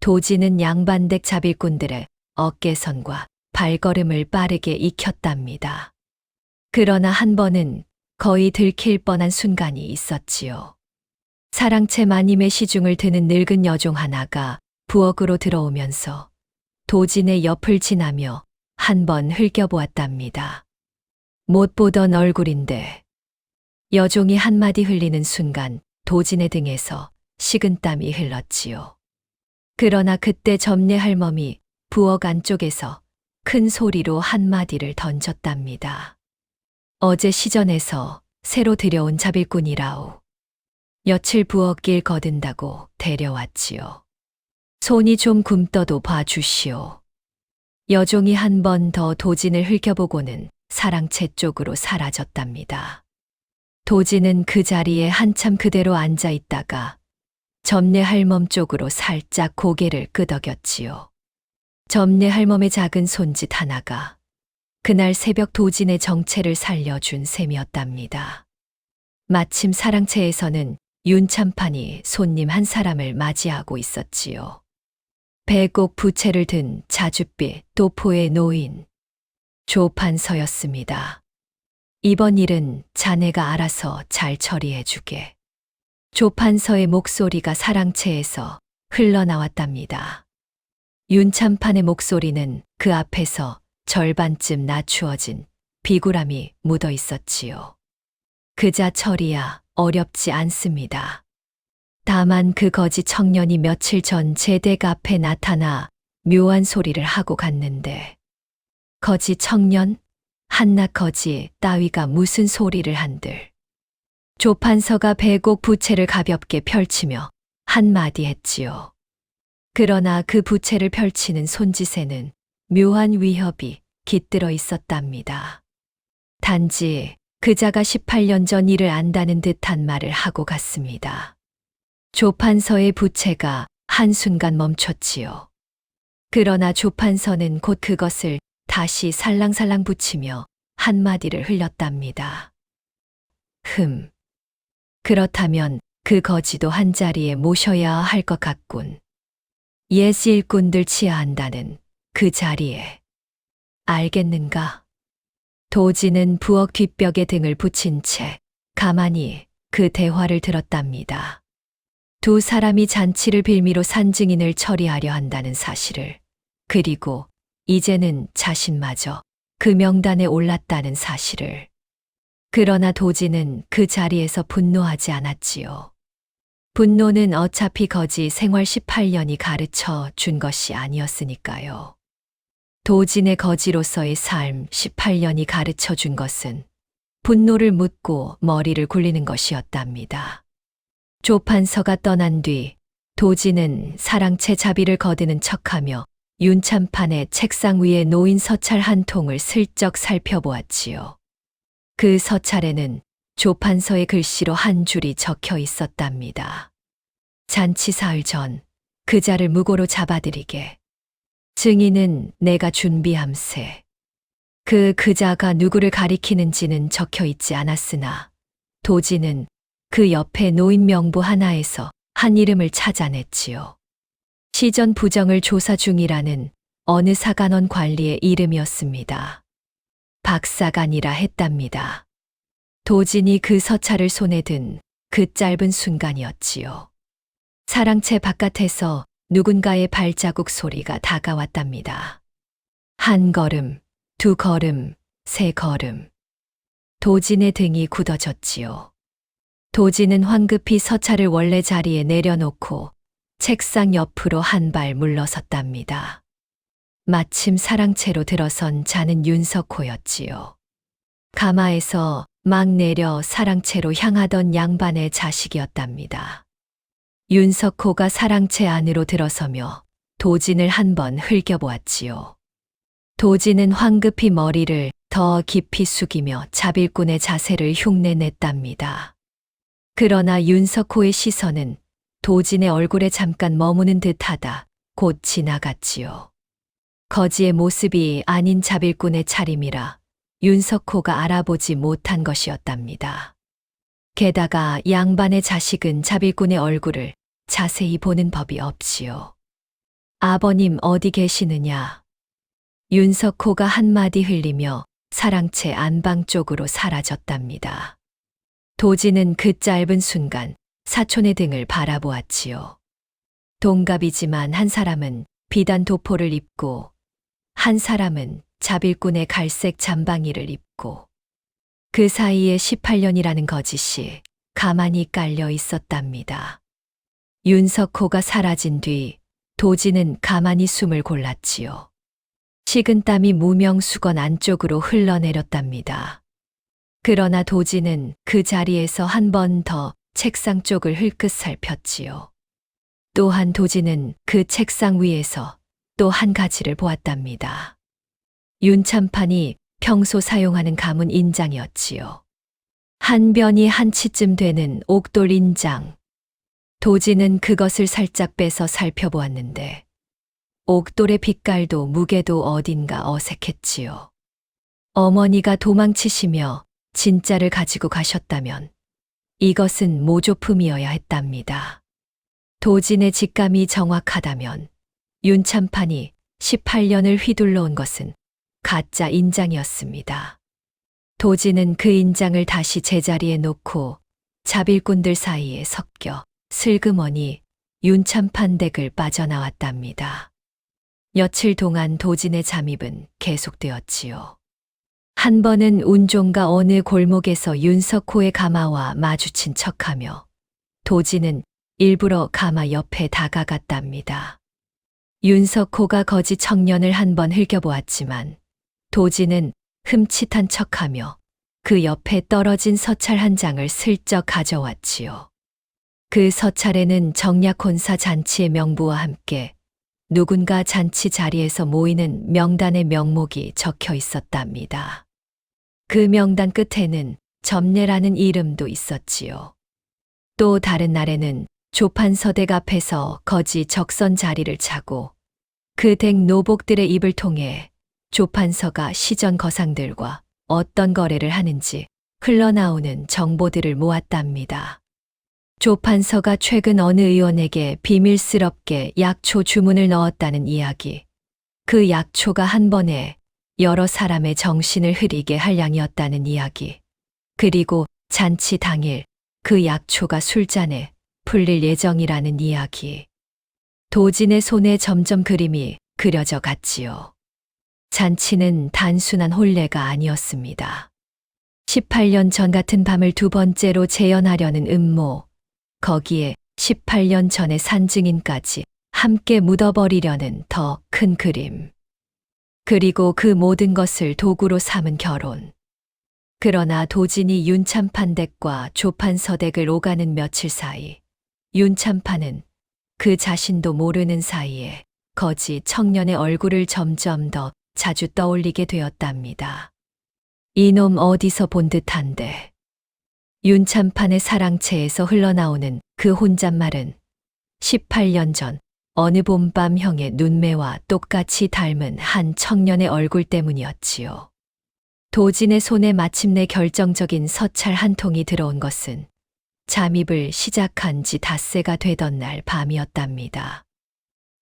C: 도지는 양반댁 자빌꾼들의 어깨선과 발걸음을 빠르게 익혔답니다. 그러나 한 번은 거의 들킬 뻔한 순간이 있었지요. 사랑채 마님의 시중을 드는 늙은 여종 하나가 부엌으로 들어오면서 도진의 옆을 지나며 한 번 흘겨보았답니다. 못 보던 얼굴인데 여종이 한마디 흘리는 순간 도진의 등에서 식은땀이 흘렀지요. 그러나 그때 점례 할멈이 부엌 안쪽에서 큰 소리로 한마디를 던졌답니다. 어제 시전에서 새로 들여온 자빌꾼이라오. 며칠 부엌길 거둔다고 데려왔지요. 손이 좀 굼떠도 봐주시오. 여종이 한 번 더 도진을 흘겨보고는 사랑채 쪽으로 사라졌답니다. 도진은 그 자리에 한참 그대로 앉아 있다가 점례 할멈 쪽으로 살짝 고개를 끄덕였지요. 점례 할멈의 작은 손짓 하나가 그날 새벽 도진의 정체를 살려준 셈이었답니다. 마침 사랑채에서는 윤참판이 손님 한 사람을 맞이하고 있었지요. 배곡 부채를 든 자줏빛 도포의 노인 조판서였습니다. 이번 일은 자네가 알아서 잘 처리해주게. 조판서의 목소리가 사랑채에서 흘러나왔답니다. 윤참판의 목소리는 그 앞에서 절반쯤 낮추어진 비굴함이 묻어 있었지요. 그자 처리야 어렵지 않습니다. 다만 그 거지 청년이 며칠 전 제 댁 앞에 나타나 묘한 소리를 하고 갔는데 거지 청년? 한낱 거지 따위가 무슨 소리를 한들. 조판서가 배곡 부채를 가볍게 펼치며 한마디 했지요. 그러나 그 부채를 펼치는 손짓에는 묘한 위협이 깃들어 있었답니다. 단지 그자가 18년 전 일을 안다는 듯한 말을 하고 갔습니다. 조판서의 부채가 한순간 멈췄지요. 그러나 조판서는 곧 그것을 다시 살랑살랑 붙이며 한마디를 흘렸답니다. 그렇다면 그 거지도 한자리에 모셔야 할 것 같군. 옛 일꾼들 치하한다는 그 자리에. 알겠는가? 도지는 부엌 뒷벽에 등을 붙인 채 가만히 그 대화를 들었답니다. 두 사람이 잔치를 빌미로 산 증인을 처리하려 한다는 사실을, 그리고 이제는 자신마저 그 명단에 올랐다는 사실을. 그러나 도지는 그 자리에서 분노하지 않았지요. 분노는 어차피 거지 생활 18년이 가르쳐 준 것이 아니었으니까요. 도진의 거지로서의 삶 18년이 가르쳐 준 것은 분노를 묻고 머리를 굴리는 것이었답니다. 조판서가 떠난 뒤 도진은 사랑채 자비를 거드는 척하며 윤참판의 책상 위에 놓인 서찰 한 통을 슬쩍 살펴보았지요. 그 서찰에는 조판서의 글씨로 한 줄이 적혀 있었답니다. 잔치 사흘 전 그자를 무고로 잡아들이게. 증인은 내가 준비함세. 그자가 누구를 가리키는지는 적혀 있지 않았으나 도지는 그 옆에 놓인 명부 하나에서 한 이름을 찾아냈지요. 시전 부정을 조사 중이라는 어느 사간원 관리의 이름이었습니다. 박사간이라 했답니다. 도진이 그 서찰을 손에 든 그 짧은 순간이었지요. 사랑채 바깥에서 누군가의 발자국 소리가 다가왔답니다. 한 걸음, 두 걸음, 세 걸음. 도진의 등이 굳어졌지요. 도지는 황급히 서찰을 원래 자리에 내려놓고 책상 옆으로 한 발 물러섰답니다. 마침 사랑채로 들어선 자는 윤석호였지요. 가마에서 막 내려 사랑채로 향하던 양반의 자식이었답니다. 윤석호가 사랑채 안으로 들어서며 도진을 한번 흘겨보았지요. 도진은 황급히 머리를 더 깊이 숙이며 자빌꾼의 자세를 흉내냈답니다. 그러나 윤석호의 시선은 도진의 얼굴에 잠깐 머무는 듯하다 곧 지나갔지요. 거지의 모습이 아닌 자빌꾼의 차림이라 윤석호가 알아보지 못한 것이었답니다. 게다가 양반의 자식은 자빌꾼의 얼굴을 자세히 보는 법이 없지요. 아버님 어디 계시느냐? 윤석호가 한마디 흘리며 사랑채 안방 쪽으로 사라졌답니다. 도지는 그 짧은 순간 사촌의 등을 바라보았지요. 동갑이지만 한 사람은 비단 도포를 입고 한 사람은 자빌꾼의 갈색 잠방이를 입고 그 사이에 18년이라는 거짓이 가만히 깔려 있었답니다. 윤석호가 사라진 뒤 도지는 가만히 숨을 골랐지요. 식은땀이 무명수건 안쪽으로 흘러내렸답니다. 그러나 도지는 그 자리에서 한 번 더 책상 쪽을 흘끗 살폈지요. 또한 도지는 그 책상 위에서 또 한 가지를 보았답니다. 윤참판이 평소 사용하는 가문 인장이었지요. 한 변이 한 치쯤 되는 옥돌 인장. 도지는 그것을 살짝 빼서 살펴보았는데 옥돌의 빛깔도 무게도 어딘가 어색했지요. 어머니가 도망치시며 진짜를 가지고 가셨다면 이것은 모조품이어야 했답니다. 도진의 직감이 정확하다면 윤참판이 18년을 휘둘러 온 것은 가짜 인장이었습니다. 도진은 그 인장을 다시 제자리에 놓고 자빌꾼들 사이에 섞여 슬그머니 윤참판 댁을 빠져나왔답니다. 며칠 동안 도진의 잠입은 계속되었지요. 한 번은 운종가 어느 골목에서 윤석호의 가마와 마주친 척하며 도진은 일부러 가마 옆에 다가갔답니다. 윤석호가 거지 청년을 한 번 흘겨보았지만 도진은 흠칫한 척하며 그 옆에 떨어진 서찰 한 장을 슬쩍 가져왔지요. 그 서찰에는 정약혼사 잔치의 명부와 함께 누군가 잔치 자리에서 모이는 명단의 명목이 적혀 있었답니다. 그 명단 끝에는 점례라는 이름도 있었지요. 또 다른 날에는 조판서댁 앞에서 거지 적선 자리를 차고 그 댁 노복들의 입을 통해 조판서가 시전 거상들과 어떤 거래를 하는지 흘러나오는 정보들을 모았답니다. 조판서가 최근 어느 의원에게 비밀스럽게 약초 주문을 넣었다는 이야기. 그 약초가 한 번에 여러 사람의 정신을 흐리게 할 양이었다는 이야기. 그리고 잔치 당일 그 약초가 술잔에 풀릴 예정이라는 이야기. 도진의 손에 점점 그림이 그려져 갔지요. 잔치는 단순한 혼례가 아니었습니다. 18년 전 같은 밤을 두 번째로 재현하려는 음모, 거기에 18년 전의 산증인까지 함께 묻어버리려는 더 큰 그림. 그리고 그 모든 것을 도구로 삼은 결혼. 그러나 도진이 윤참판 댁과 조판서 댁을 오가는 며칠 사이, 윤참판은 그 자신도 모르는 사이에 거지 청년의 얼굴을 점점 더 자주 떠올리게 되었답니다. 이놈 어디서 본 듯한데. 윤참판의 사랑채에서 흘러나오는 그 혼잣말은 18년 전 어느 봄밤 형의 눈매와 똑같이 닮은 한 청년의 얼굴 때문이었지요. 도진의 손에 마침내 결정적인 서찰 한 통이 들어온 것은 잠입을 시작한 지 닷새가 되던 날 밤이었답니다.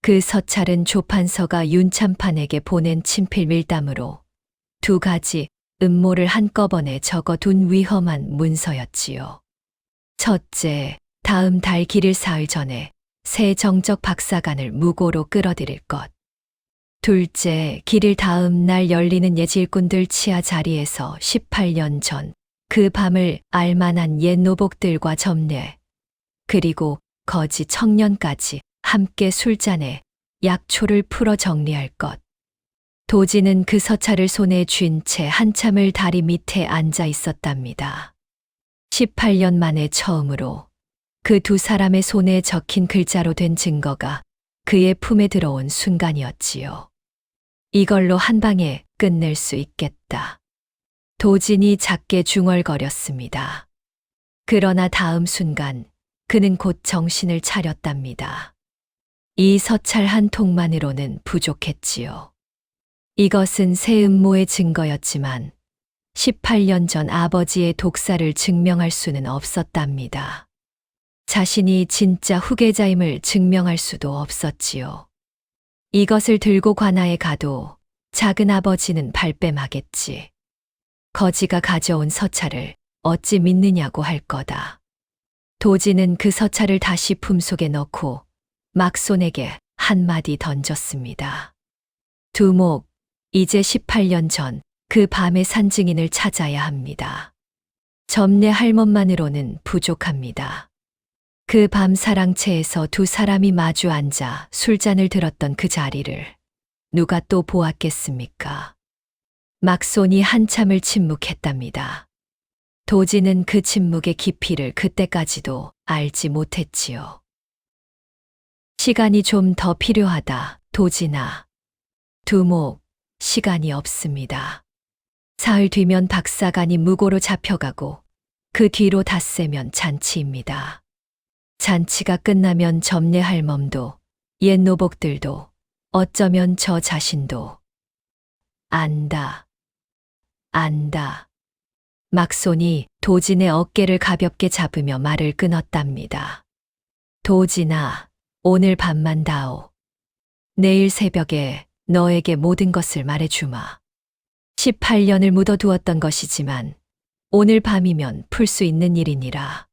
C: 그 서찰은 조판서가 윤참판에게 보낸 친필 밀담으로 두 가지 음모를 한꺼번에 적어둔 위험한 문서였지요. 첫째, 다음 달 길일 사흘 전에 새 정적 박사관을 무고로 끌어들일 것. 둘째, 길일 다음 날 열리는 예질꾼들 치하 자리에서 18년 전 그 밤을 알만한 옛 노복들과 점례, 그리고 거지 청년까지 함께 술잔에 약초를 풀어 정리할 것. 도지는 그 서찰을 손에 쥔 채 한참을 다리 밑에 앉아 있었답니다. 18년 만에 처음으로 그 두 사람의 손에 적힌 글자로 된 증거가 그의 품에 들어온 순간이었지요. 이걸로 한 방에 끝낼 수 있겠다. 도진이 작게 중얼거렸습니다. 그러나 다음 순간 그는 곧 정신을 차렸답니다. 이 서찰 한 통만으로는 부족했지요. 이것은 새 음모의 증거였지만 18년 전 아버지의 독사를 증명할 수는 없었답니다. 자신이 진짜 후계자임을 증명할 수도 없었지요. 이것을 들고 관아에 가도 작은 아버지는 발뺌하겠지. 거지가 가져온 서찰을 어찌 믿느냐고 할 거다. 도지는 그 서찰을 다시 품속에 넣고 막손에게 한마디 던졌습니다. 두목, 이제 18년 전 그 밤의 산증인을 찾아야 합니다. 점례 할멈만으로는 부족합니다. 그 밤 사랑채에서 두 사람이 마주 앉아 술잔을 들었던 그 자리를 누가 또 보았겠습니까? 막손이 한참을 침묵했답니다. 도지는 그 침묵의 깊이를 그때까지도 알지 못했지요. 시간이 좀 더 필요하다, 도진아. 두목, 시간이 없습니다. 사흘 뒤면 박사관이 무고로 잡혀가고 그 뒤로 닷새면 잔치입니다. 잔치가 끝나면 점례 할멈도 옛 노복들도 어쩌면 저 자신도 안다. 막손이 도진의 어깨를 가볍게 잡으며 말을 끊었답니다. 도진아, 오늘 밤만 다오. 내일 새벽에 너에게 모든 것을 말해주마. 18년을 묻어두었던 것이지만 오늘 밤이면 풀 수 있는 일이니라.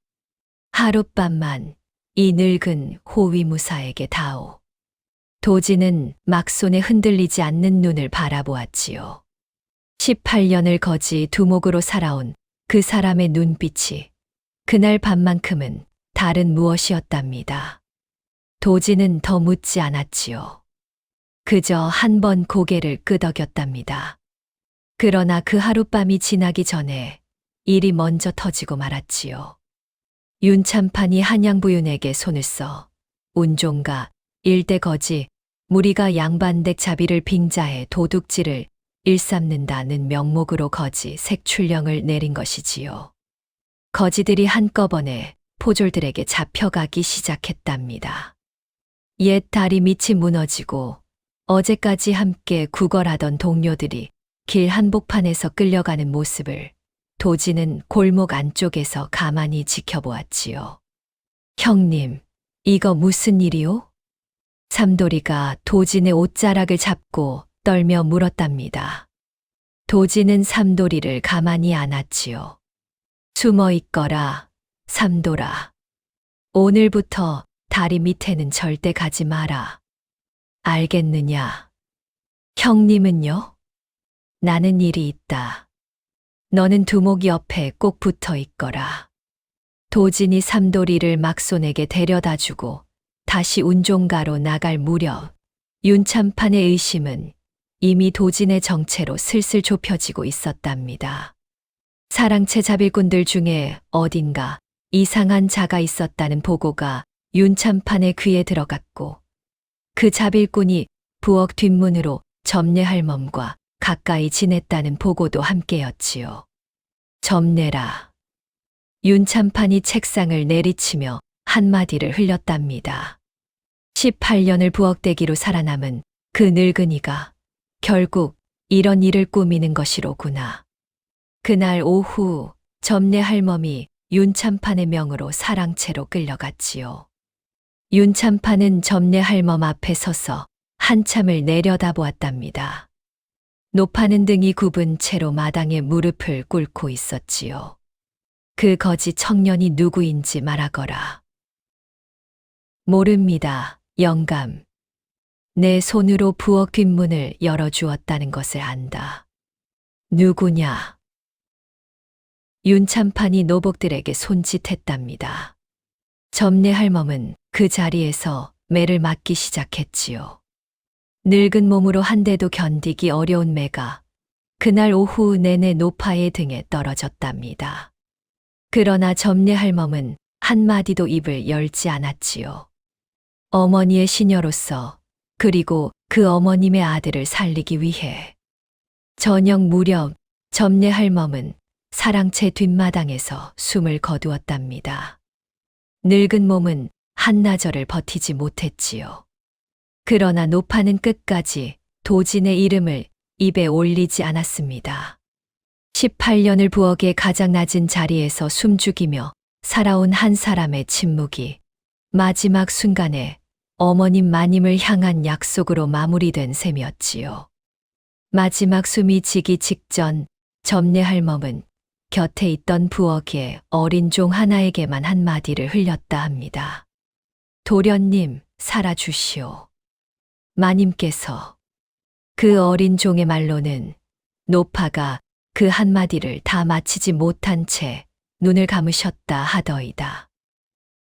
C: 하룻밤만 이 늙은 호위무사에게 다오. 도지는 막손에 흔들리지 않는 눈을 바라보았지요. 18년을 거지 두목으로 살아온 그 사람의 눈빛이 그날 밤만큼은 다른 무엇이었답니다. 도지는 더 묻지 않았지요. 그저 한 번 고개를 끄덕였답니다. 그러나 그 하룻밤이 지나기 전에 일이 먼저 터지고 말았지요. 윤참판이 한양부윤에게 손을 써 운종가, 일대 거지, 무리가 양반댁 자비를 빙자해 도둑질을 일삼는다는 명목으로 거지 색출령을 내린 것이지요. 거지들이 한꺼번에 포졸들에게 잡혀가기 시작했답니다. 옛 다리 밑이 무너지고 어제까지 함께 구걸하던 동료들이 길 한복판에서 끌려가는 모습을 도지는 골목 안쪽에서 가만히 지켜보았지요. 형님, 이거 무슨 일이오? 삼돌이가 도진의 옷자락을 잡고 떨며 물었답니다. 도진은 삼돌이를 가만히 안았지요. 숨어 있거라, 삼돌아. 오늘부터 다리 밑에는 절대 가지 마라. 알겠느냐? 형님은요? 나는 일이 있다. 너는 두목 옆에 꼭 붙어 있거라. 도진이 삼돌이를 막손에게 데려다 주고 다시 운종가로 나갈 무렵 윤참판의 의심은 이미 도진의 정체로 슬슬 좁혀지고 있었답니다. 사랑채 잡일꾼들 중에 어딘가 이상한 자가 있었다는 보고가 윤참판의 귀에 들어갔고 그 잡일꾼이 부엌 뒷문으로 점례 할멈과 가까이 지냈다는 보고도 함께였지요. 점례라. 윤참판이 책상을 내리치며 한마디를 흘렸답니다. 18년을 부엌대기로 살아남은 그 늙은이가 결국 이런 일을 꾸미는 것이로구나. 그날 오후 점례 할멈이 윤참판의 명으로 사랑채로 끌려갔지요. 윤참판은 점례 할멈 앞에 서서 한참을 내려다보았답니다. 노파는 등이 굽은 채로 마당에 무릎을 꿇고 있었지요. 그 거지 청년이 누구인지 말하거라. 모릅니다, 영감. 내 손으로 부엌 뒷문을 열어주었다는 것을 안다. 누구냐? 윤참판이 노복들에게 손짓했답니다. 점례 할멈은 그 자리에서 매를 맞기 시작했지요. 늙은 몸으로 한 대도 견디기 어려운 매가 그날 오후 내내 노파의 등에 떨어졌답니다. 그러나 점례 할멈은 한마디도 입을 열지 않았지요. 어머니의 시녀로서 그리고 그 어머님의 아들을 살리기 위해 저녁 무렵 점례 할멈은 사랑채 뒷마당에서 숨을 거두었답니다. 늙은 몸은 한나절을 버티지 못했지요. 그러나 노파는 끝까지 도진의 이름을 입에 올리지 않았습니다. 18년을 부엌의 가장 낮은 자리에서 숨죽이며 살아온 한 사람의 침묵이 마지막 순간에 어머님 마님을 향한 약속으로 마무리된 셈이었지요. 마지막 숨이 지기 직전 점례 할멈은 곁에 있던 부엌의 어린 종 하나에게만 한마디를 흘렸다 합니다. 도련님, 살아주시오. 마님께서. 그 어린 종의 말로는 노파가 그 한마디를 다 마치지 못한 채 눈을 감으셨다 하더이다.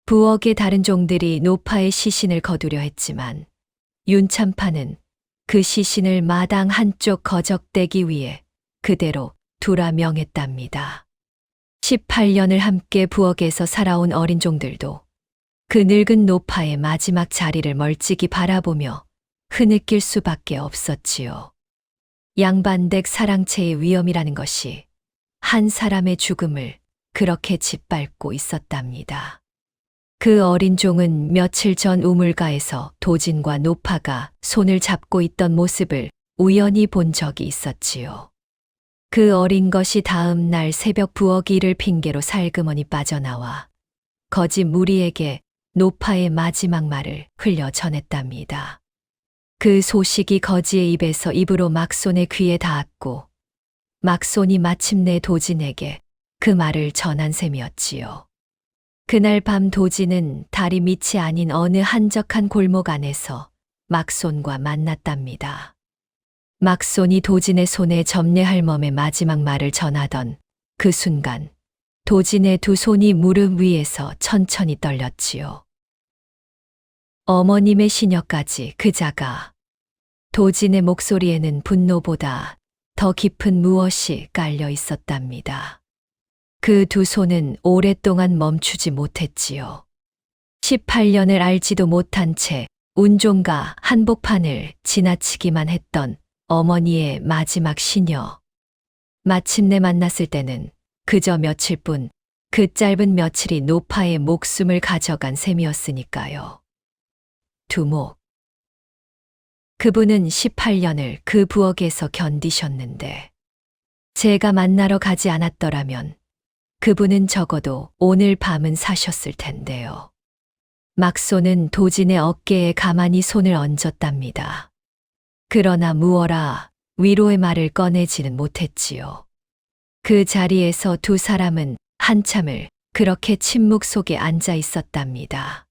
C: 부엌의 다른 종들이 노파의 시신을 거두려 했지만 윤참파는 그 시신을 마당 한쪽 거적대기 위에 그대로 두라 명했답니다. 18년을 함께 부엌에서 살아온 어린 종들도 그 늙은 노파의 마지막 자리를 멀찍이 바라보며 흐느낄 수밖에 없었지요. 양반댁 사랑채의 위험이라는 것이 한 사람의 죽음을 그렇게 짓밟고 있었답니다. 그 어린 종은 며칠 전 우물가에서 도진과 노파가 손을 잡고 있던 모습을 우연히 본 적이 있었지요. 그 어린 것이 다음 날 새벽 부엌 일을 핑계로 살그머니 빠져나와 거지 무리에게 노파의 마지막 말을 흘려 전했답니다. 그 소식이 거지의 입에서 입으로 막손의 귀에 닿았고 막손이 마침내 도진에게 그 말을 전한 셈이었지요. 그날 밤 도진은 다리 밑이 아닌 어느 한적한 골목 안에서 막손과 만났답니다. 막손이 도진의 손에 점례 할멈의 마지막 말을 전하던 그 순간 도진의 두 손이 무릎 위에서 천천히 떨렸지요. 어머님의 시녀까지 그 자가 도진의 목소리에는 분노보다 더 깊은 무엇이 깔려 있었답니다. 그 두 손은 오랫동안 멈추지 못했지요. 18년을 알지도 못한 채 운종과 한복판을 지나치기만 했던 어머니의 마지막 시녀. 마침내 만났을 때는 그저 며칠뿐 그 짧은 며칠이 노파의 목숨을 가져간 셈이었으니까요. 두목. 그분은 18년을 그 부엌에서 견디셨는데 제가 만나러 가지 않았더라면 그분은 적어도 오늘 밤은 사셨을 텐데요. 막손은 도진의 어깨에 가만히 손을 얹었답니다. 그러나 무어라 위로의 말을 꺼내지는 못했지요. 그 자리에서 두 사람은 한참을 그렇게 침묵 속에 앉아 있었답니다.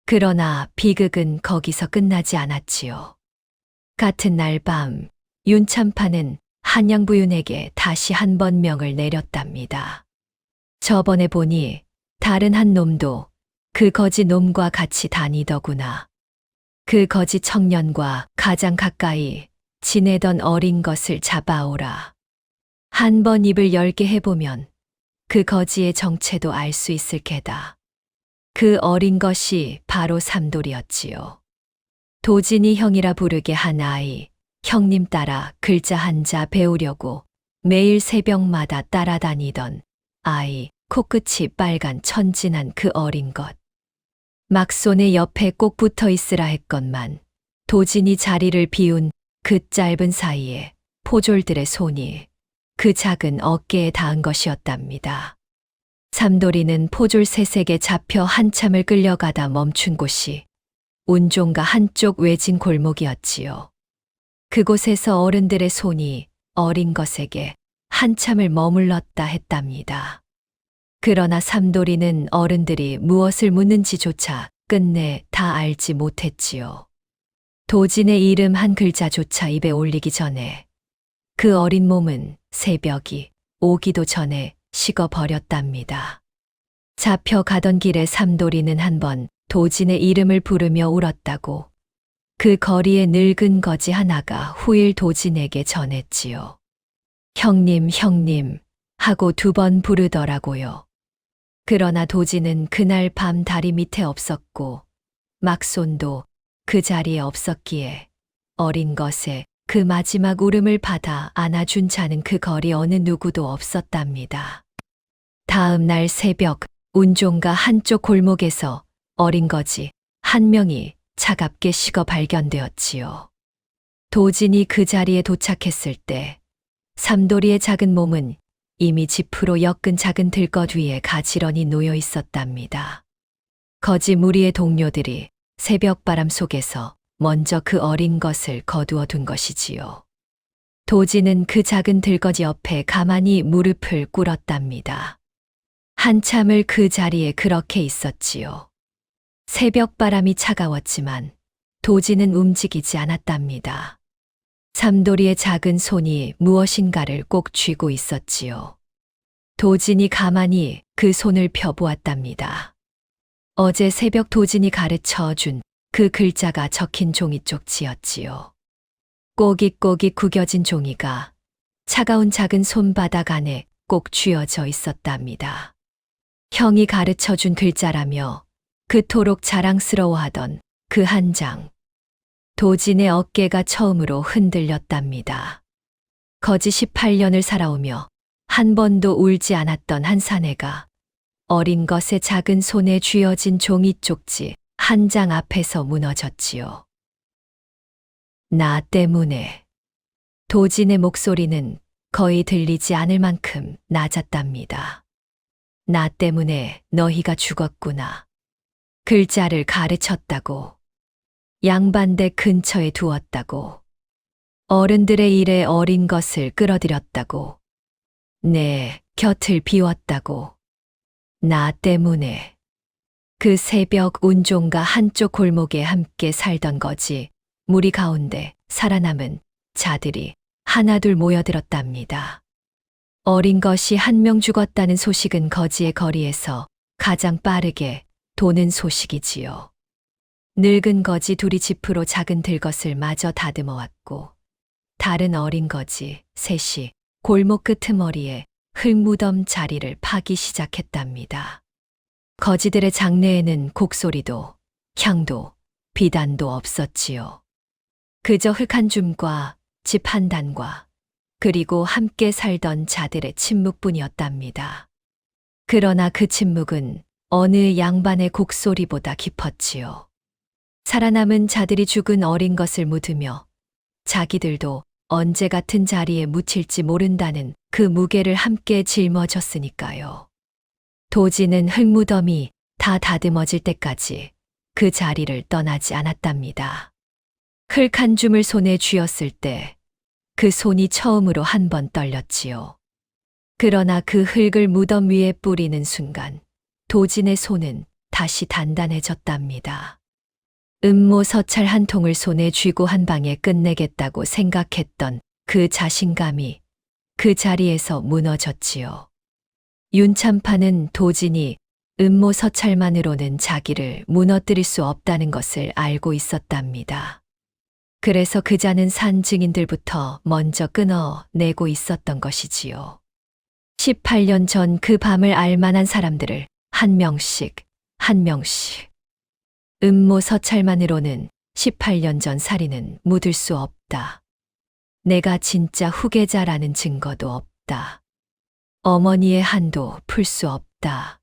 C: 그러나 비극은 거기서 끝나지 않았지요. 같은 날 밤 윤참파는 한양부윤에게 다시 한 번 명을 내렸답니다. 저번에 보니 다른 한 놈도 그 거지 놈과 같이 다니더구나. 그 거지 청년과 가장 가까이 지내던 어린 것을 잡아오라. 한 번 입을 열게 해보면 그 거지의 정체도 알 수 있을 게다. 그 어린 것이 바로 삼돌이었지요. 도진이 형이라 부르게 한 아이, 형님 따라 글자 한자 배우려고 매일 새벽마다 따라다니던 아이, 코끝이 빨간 천진한 그 어린 것. 막손의 옆에 꼭 붙어 있으라 했건만 도진이 자리를 비운 그 짧은 사이에 포졸들의 손이 그 작은 어깨에 닿은 것이었답니다. 삼돌이는 포졸 셋에게 잡혀 한참을 끌려가다 멈춘 곳이 운종가 한쪽 외진 골목이었지요. 그곳에서 어른들의 손이 어린 것에게 한참을 머물렀다 했답니다. 그러나 삼돌이는 어른들이 무엇을 묻는지조차 끝내 다 알지 못했지요. 도진의 이름 한 글자조차 입에 올리기 전에 그 어린 몸은 새벽이 오기도 전에 식어버렸답니다. 잡혀가던 길에 삼돌이는 한 번 도진의 이름을 부르며 울었다고 그 거리에 늙은 거지 하나가 후일 도진에게 전했지요. 형님, 형님 하고 2번 부르더라고요. 그러나 도진은 그날 밤 다리 밑에 없었고 막손도 그 자리에 없었기에 어린 것에 그 마지막 울음을 받아 안아준 자는 그 거리 어느 누구도 없었답니다. 다음 날 새벽 운종가 한쪽 골목에서 어린 거지 한 명이 차갑게 식어 발견되었지요. 도진이 그 자리에 도착했을 때 삼돌이의 작은 몸은 이미 지프로 엮은 작은 들것 위에 가지런히 놓여 있었답니다. 거지 무리의 동료들이 새벽바람 속에서 먼저 그 어린 것을 거두어 둔 것이지요. 도진은 그 작은 들것 옆에 가만히 무릎을 꿇었답니다. 한참을 그 자리에 그렇게 있었지요. 새벽바람이 차가웠지만 도진은 움직이지 않았답니다. 삼돌이의 작은 손이 무엇인가를 꼭 쥐고 있었지요. 도진이 가만히 그 손을 펴보았답니다. 어제 새벽 도진이 가르쳐 준 그 글자가 적힌 종이 쪽지였지요. 꼬깃꼬깃 구겨진 종이가 차가운 작은 손바닥 안에 꼭 쥐어져 있었답니다. 형이 가르쳐 준 글자라며 그토록 자랑스러워하던 그 한 장. 도진의 어깨가 처음으로 흔들렸답니다. 거지 18년을 살아오며 한 번도 울지 않았던 한 사내가 어린 것의 작은 손에 쥐어진 종이 쪽지 한 장 앞에서 무너졌지요. 나 때문에. 도진의 목소리는 거의 들리지 않을 만큼 낮았답니다. 나 때문에 너희가 죽었구나. 글자를 가르쳤다고. 양반대 근처에 두었다고. 어른들의 일에 어린 것을 끌어들였다고. 내 곁을 비웠다고. 나 때문에. 그 새벽 운종가 한쪽 골목에 함께 살던 거지 무리 가운데 살아남은 자들이 하나둘 모여들었답니다. 어린 것이 한 명 죽었다는 소식은 거지의 거리에서 가장 빠르게 도는 소식이지요. 늙은 거지 둘이 지프로 작은 들것을 마저 다듬어 왔고 다른 어린 거지 셋이 골목 끄트머리에 흙무덤 자리를 파기 시작했답니다. 거지들의 장내에는 곡소리도 향도 비단도 없었지요. 그저 흙 한 줌과 집 한 단과 그리고 함께 살던 자들의 침묵뿐이었답니다. 그러나 그 침묵은 어느 양반의 곡소리보다 깊었지요. 살아남은 자들이 죽은 어린 것을 묻으며 자기들도 언제 같은 자리에 묻힐지 모른다는 그 무게를 함께 짊어졌으니까요. 도진은 흙무덤이 다 다듬어질 때까지 그 자리를 떠나지 않았답니다. 흙 한 줌을 손에 쥐었을 때 그 손이 처음으로 한 번 떨렸지요. 그러나 그 흙을 무덤 위에 뿌리는 순간 도진의 손은 다시 단단해졌답니다. 음모 서찰 한 통을 손에 쥐고 한 방에 끝내겠다고 생각했던 그 자신감이 그 자리에서 무너졌지요. 윤참파는 도진이 음모 서찰만으로는 자기를 무너뜨릴 수 없다는 것을 알고 있었답니다. 그래서 그자는 산 증인들부터 먼저 끊어내고 있었던 것이지요. 18년 전 그 밤을 알 만한 사람들을 한 명씩 음모 서찰만으로는 18년 전 살인은 묻을 수 없다. 내가 진짜 후계자라는 증거도 없다. 어머니의 한도 풀 수 없다.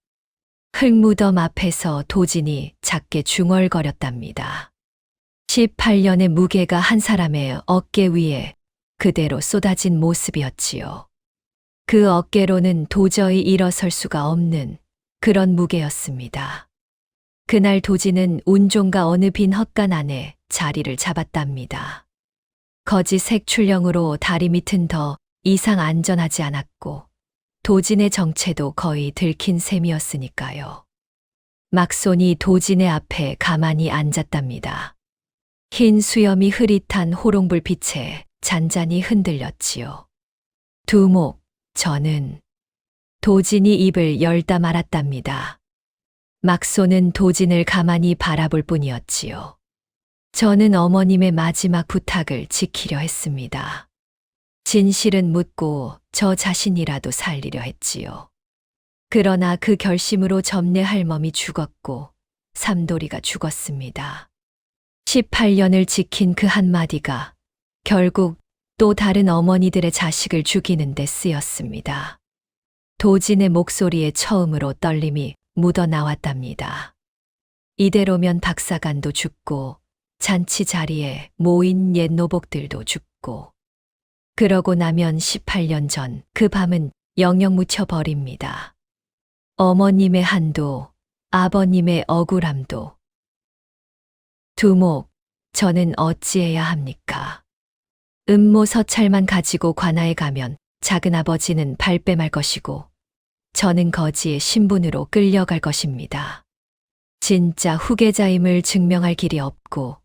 C: 흙무덤 앞에서 도진이 작게 중얼거렸답니다. 18년의 무게가 한 사람의 어깨 위에 그대로 쏟아진 모습이었지요. 그 어깨로는 도저히 일어설 수가 없는 그런 무게였습니다. 그날 도진은 운종가 어느 빈 헛간 안에 자리를 잡았답니다. 거지 색출령으로 다리 밑은 더 이상 안전하지 않았고 도진의 정체도 거의 들킨 셈이었으니까요. 막손이 도진의 앞에 가만히 앉았답니다. 흰 수염이 흐릿한 호롱불 빛에 잔잔히 흔들렸지요. 두목, 저는 도진이 입을 열다 말았답니다. 막소는 도진을 가만히 바라볼 뿐이었지요. 저는 어머님의 마지막 부탁을 지키려 했습니다. 진실은 묻고 저 자신이라도 살리려 했지요. 그러나 그 결심으로 점례 할멈이 죽었고 삼돌이가 죽었습니다. 18년을 지킨 그 한마디가 결국 또 다른 어머니들의 자식을 죽이는 데 쓰였습니다. 도진의 목소리에 처음으로 떨림이 묻어 나왔답니다. 이대로면 박사관도 죽고 잔치 자리에 모인 옛 노복들도 죽고 그러고 나면 18년 전 그 밤은 영영 묻혀버립니다. 어머님의 한도, 아버님의 억울함도. 두목, 저는 어찌해야 합니까? 음모 서찰만 가지고 관아에 가면 작은아버지는 발뺌할 것이고 저는 거지의 신분으로 끌려갈 것입니다. 진짜 후계자임을 증명할 길이 없고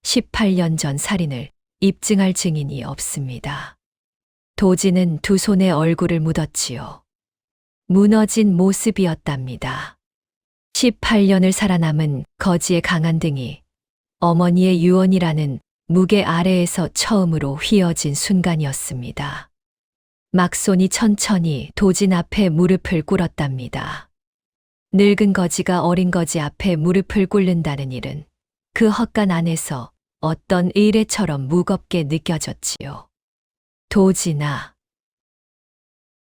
C: 18년 전 살인을 입증할 증인이 없습니다. 도진은 두 손에 얼굴을 묻었지요. 무너진 모습이었답니다. 18년을 살아남은 거지의 강한 등이 어머니의 유언이라는 무게 아래에서 처음으로 휘어진 순간이었습니다. 막손이 천천히 도진 앞에 무릎을 꿇었답니다. 늙은 거지가 어린 거지 앞에 무릎을 꿇는다는 일은 그 헛간 안에서 어떤 의례처럼 무겁게 느껴졌지요. 도진아.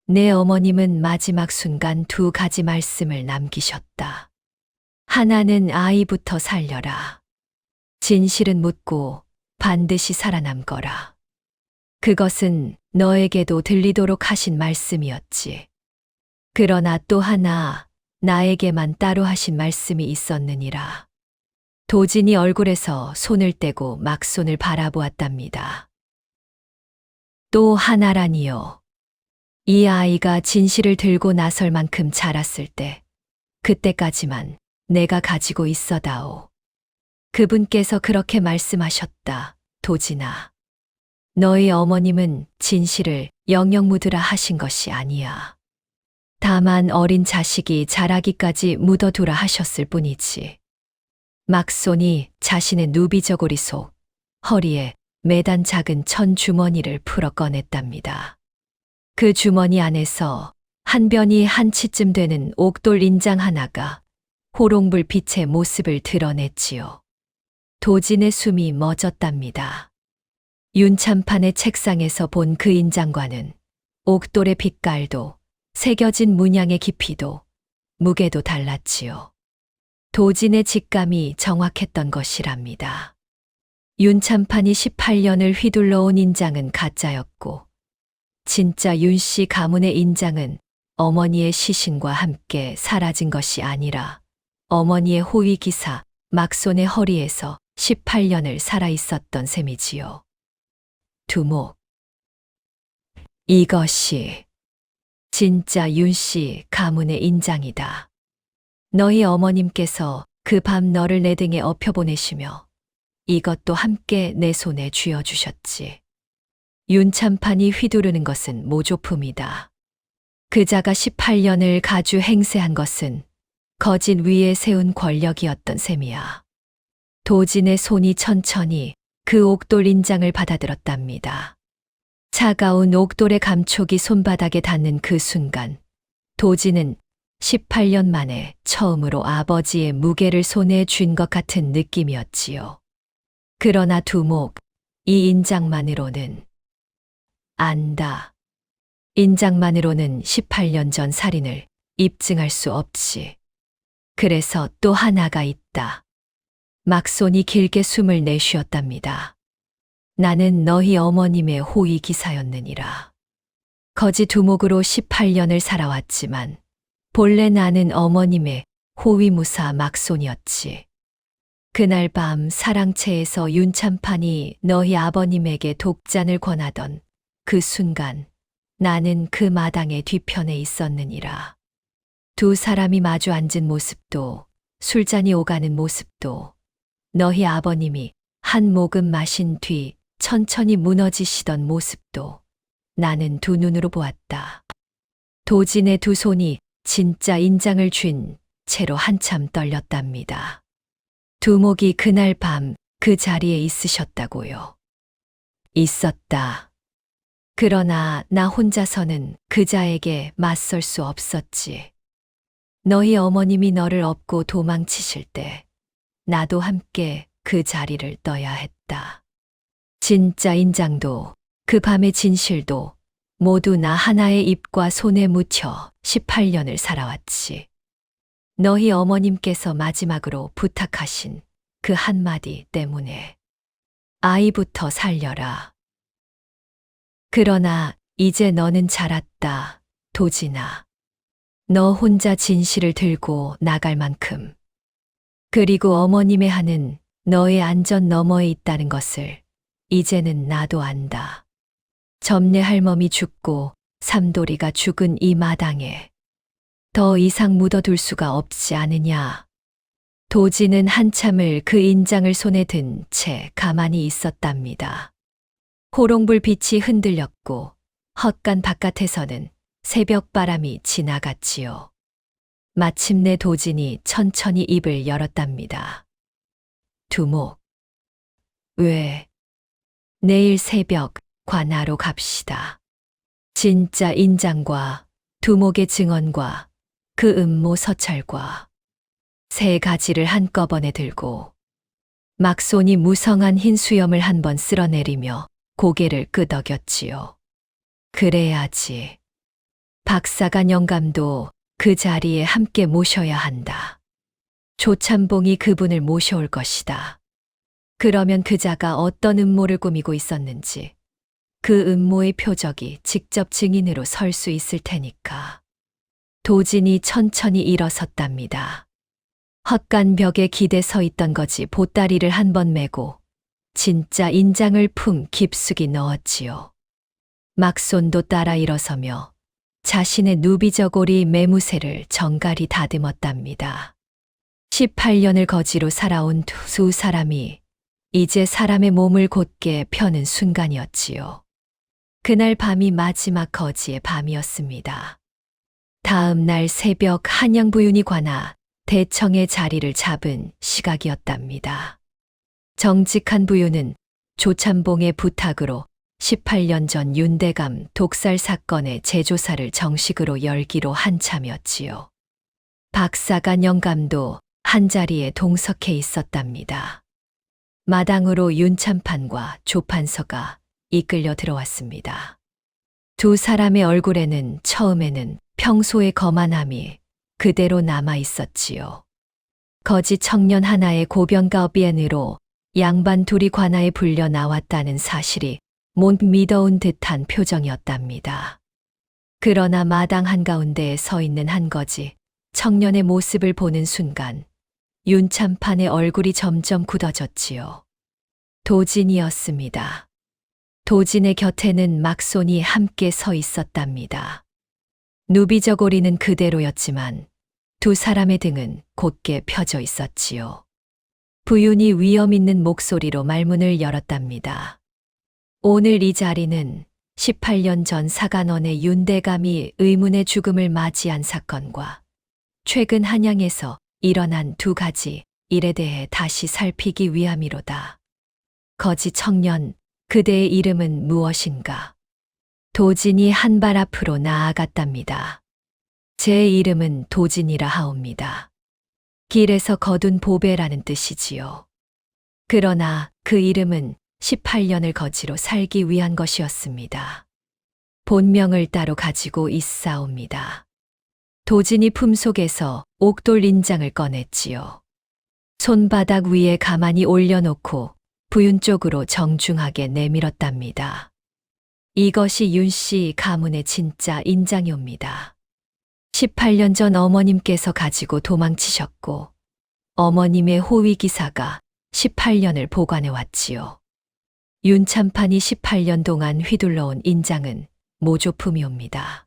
C: 내 어머님은 마지막 순간 두 가지 말씀을 남기셨다. 하나는 아이부터 살려라. 진실은 묻고 반드시 살아남거라. 그것은 너에게도 들리도록 하신 말씀이었지. 그러나 또 하나 나에게만 따로 하신 말씀이 있었느니라. 도진이 얼굴에서 손을 떼고 막손을 바라보았답니다. 또 하나라니요. 이 아이가 진실을 들고 나설 만큼 자랐을 때, 그때까지만 내가 가지고 있어다오. 그분께서 그렇게 말씀하셨다, 도진아. 너희 어머님은 진실을 영영 묻으라 하신 것이 아니야. 다만 어린 자식이 자라기까지 묻어두라 하셨을 뿐이지. 막손이 자신의 누비저고리 속 허리에 매단 작은 천 주머니를 풀어 꺼냈답니다. 그 주머니 안에서 한 변이 한 치쯤 되는 옥돌 인장 하나가 호롱불 빛의 모습을 드러냈지요. 도진의 숨이 멎었답니다. 윤참판의 책상에서 본 그 인장과는 옥돌의 빛깔도 새겨진 문양의 깊이도 무게도 달랐지요. 도진의 직감이 정확했던 것이랍니다. 윤참판이 18년을 휘둘러 온 인장은 가짜였고 진짜 윤씨 가문의 인장은 어머니의 시신과 함께 사라진 것이 아니라 어머니의 호위 기사 막손의 허리에서 18년을 살아 있었던 셈이지요. 두목. 이것이 진짜 윤씨 가문의 인장이다. 너희 어머님께서 그 밤 너를 내 등에 엎혀보내시며 이것도 함께 내 손에 쥐어주셨지. 윤참판이 휘두르는 것은 모조품이다. 그자가 18년을 가주 행세한 것은 거진 위에 세운 권력이었던 셈이야. 도진의 손이 천천히 그 옥돌 인장을 받아들었답니다. 차가운 옥돌의 감촉이 손바닥에 닿는 그 순간, 도진은 18년 만에 처음으로 아버지의 무게를 손에 쥔 것 같은 느낌이었지요. 그러나 두목, 이 인장만으로는 안다. 인장만으로는 18년 전 살인을 입증할 수 없지. 그래서 또 하나가 있다. 막손이 길게 숨을 내쉬었답니다. 나는 너희 어머님의 호위 기사였느니라. 거지 두목으로 18년을 살아왔지만 본래 나는 어머님의 호위무사 막손이었지. 그날 밤 사랑채에서 윤참판이 너희 아버님에게 독잔을 권하던 그 순간 나는 그 마당의 뒤편에 있었느니라. 두 사람이 마주 앉은 모습도 술잔이 오가는 모습도 너희 아버님이 한 모금 마신 뒤 천천히 무너지시던 모습도 나는 두 눈으로 보았다. 도진의 두 손이 진짜 인장을 쥔 채로 한참 떨렸답니다. 두목이 그날 밤 그 자리에 있으셨다고요. 있었다. 그러나 나 혼자서는 그자에게 맞설 수 없었지. 너희 어머님이 너를 업고 도망치실 때 나도 함께 그 자리를 떠야 했다. 진짜 인장도 그 밤의 진실도 모두 나 하나의 입과 손에 묻혀 18년을 살아왔지. 너희 어머님께서 마지막으로 부탁하신 그 한마디 때문에 아이부터 살려라. 그러나 이제 너는 자랐다, 도진아. 너 혼자 진실을 들고 나갈 만큼. 그리고 어머님의 한은 너의 안전 너머에 있다는 것을 이제는 나도 안다. 점례 할멈이 죽고 삼돌이가 죽은 이 마당에 더 이상 묻어둘 수가 없지 않으냐. 도진은 한참을 그 인장을 손에 든 채 가만히 있었답니다. 호롱불 빛이 흔들렸고 헛간 바깥에서는 새벽 바람이 지나갔지요. 마침내 도진이 천천히 입을 열었답니다. 두목. 왜? 내일 새벽 관하로 갑시다. 진짜 인장과 두목의 증언과 그 음모 서찰과 세 가지를 한꺼번에 들고 막손이 무성한 흰 수염을 한번 쓸어내리며 고개를 끄덕였지요. 그래야지. 박사관 영감도 그 자리에 함께 모셔야 한다. 조참봉이 그분을 모셔올 것이다. 그러면 그자가 어떤 음모를 꾸미고 있었는지 그 음모의 표적이 직접 증인으로 설 수 있을 테니까. 도진이 천천히 일어섰답니다. 헛간 벽에 기대 서 있던 거지 보따리를 한 번 메고 진짜 인장을 품 깊숙이 넣었지요. 막손도 따라 일어서며 자신의 누비저고리 매무새를 정갈히 다듬었답니다. 18년을 거지로 살아온 두 사람이 이제 사람의 몸을 곧게 펴는 순간이었지요. 그날 밤이 마지막 거지의 밤이었습니다. 다음 날 새벽 한양부윤이 관하 대청의 자리를 잡은 시각이었답니다. 정직한 부윤은 조참봉의 부탁으로 18년 전 윤대감 독살 사건의 재조사를 정식으로 열기로 한참이었지요. 박사관 영감도 한자리에 동석해 있었답니다. 마당으로 윤참판과 조판서가 이끌려 들어왔습니다. 두 사람의 얼굴에는 처음에는 평소의 거만함이 그대로 남아 있었지요. 거지 청년 하나의 고병가비엔으로 양반 둘이 관아에 불려 나왔다는 사실이 못 믿어온 듯한 표정이었답니다. 그러나 마당 한가운데에 서 있는 한 거지 청년의 모습을 보는 순간 윤참판의 얼굴이 점점 굳어졌지요. 도진이었습니다. 도진의 곁에는 막손이 함께 서 있었답니다. 누비저고리는 그대로였지만 두 사람의 등은 곧게 펴져 있었지요. 부윤이 위험 있는 목소리로 말문을 열었답니다. 오늘 이 자리는 18년 전 사간원의 윤대감이 의문의 죽음을 맞이한 사건과 최근 한양에서 일어난 두 가지 일에 대해 다시 살피기 위함이로다. 거지 청년, 그대의 이름은 무엇인가? 도진이 한 발 앞으로 나아갔답니다. 제 이름은 도진이라 하옵니다. 길에서 거둔 보배라는 뜻이지요. 그러나 그 이름은 18년을 거지로 살기 위한 것이었습니다. 본명을 따로 가지고 있사옵니다. 도진이 품속에서 옥돌 인장을 꺼냈지요. 손바닥 위에 가만히 올려놓고 부윤 쪽으로 정중하게 내밀었답니다. 이것이 윤씨 가문의 진짜 인장이옵니다. 18년 전 어머님께서 가지고 도망치셨고 어머님의 호위기사가 18년을 보관해 왔지요. 윤참판이 18년 동안 휘둘러온 인장은 모조품이옵니다.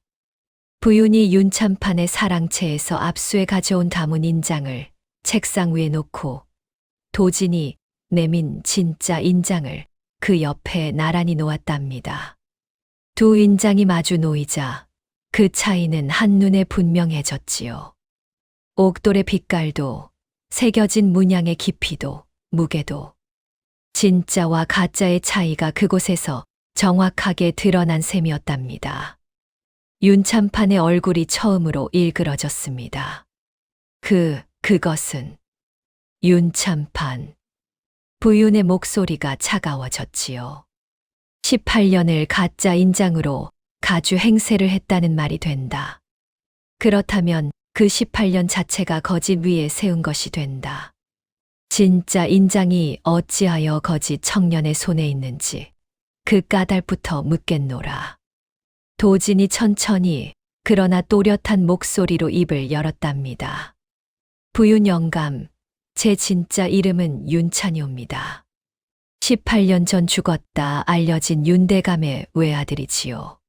C: 부윤이 윤참판의 사랑채에서 압수해 가져온 다문 인장을 책상 위에 놓고 도진이 내민 진짜 인장을 그 옆에 나란히 놓았답니다. 두 인장이 마주 놓이자 그 차이는 한눈에 분명해졌지요. 옥돌의 빛깔도, 새겨진 문양의 깊이도, 무게도, 진짜와 가짜의 차이가 그곳에서 정확하게 드러난 셈이었답니다. 윤참판의 얼굴이 처음으로 일그러졌습니다. 그것은 윤참판. 부윤의 목소리가 차가워졌지요. 18년을 가짜 인장으로 가주 행세를 했다는 말이 된다. 그렇다면 그 18년 자체가 거짓 위에 세운 것이 된다. 진짜 인장이 어찌하여 거짓 청년의 손에 있는지 그 까닭부터 묻겠노라. 도진이 천천히 그러나 또렷한 목소리로 입을 열었답니다. 부윤 영감, 제 진짜 이름은 윤찬이옵니다. 18년 전 죽었다 알려진 윤대감의 외아들이지요.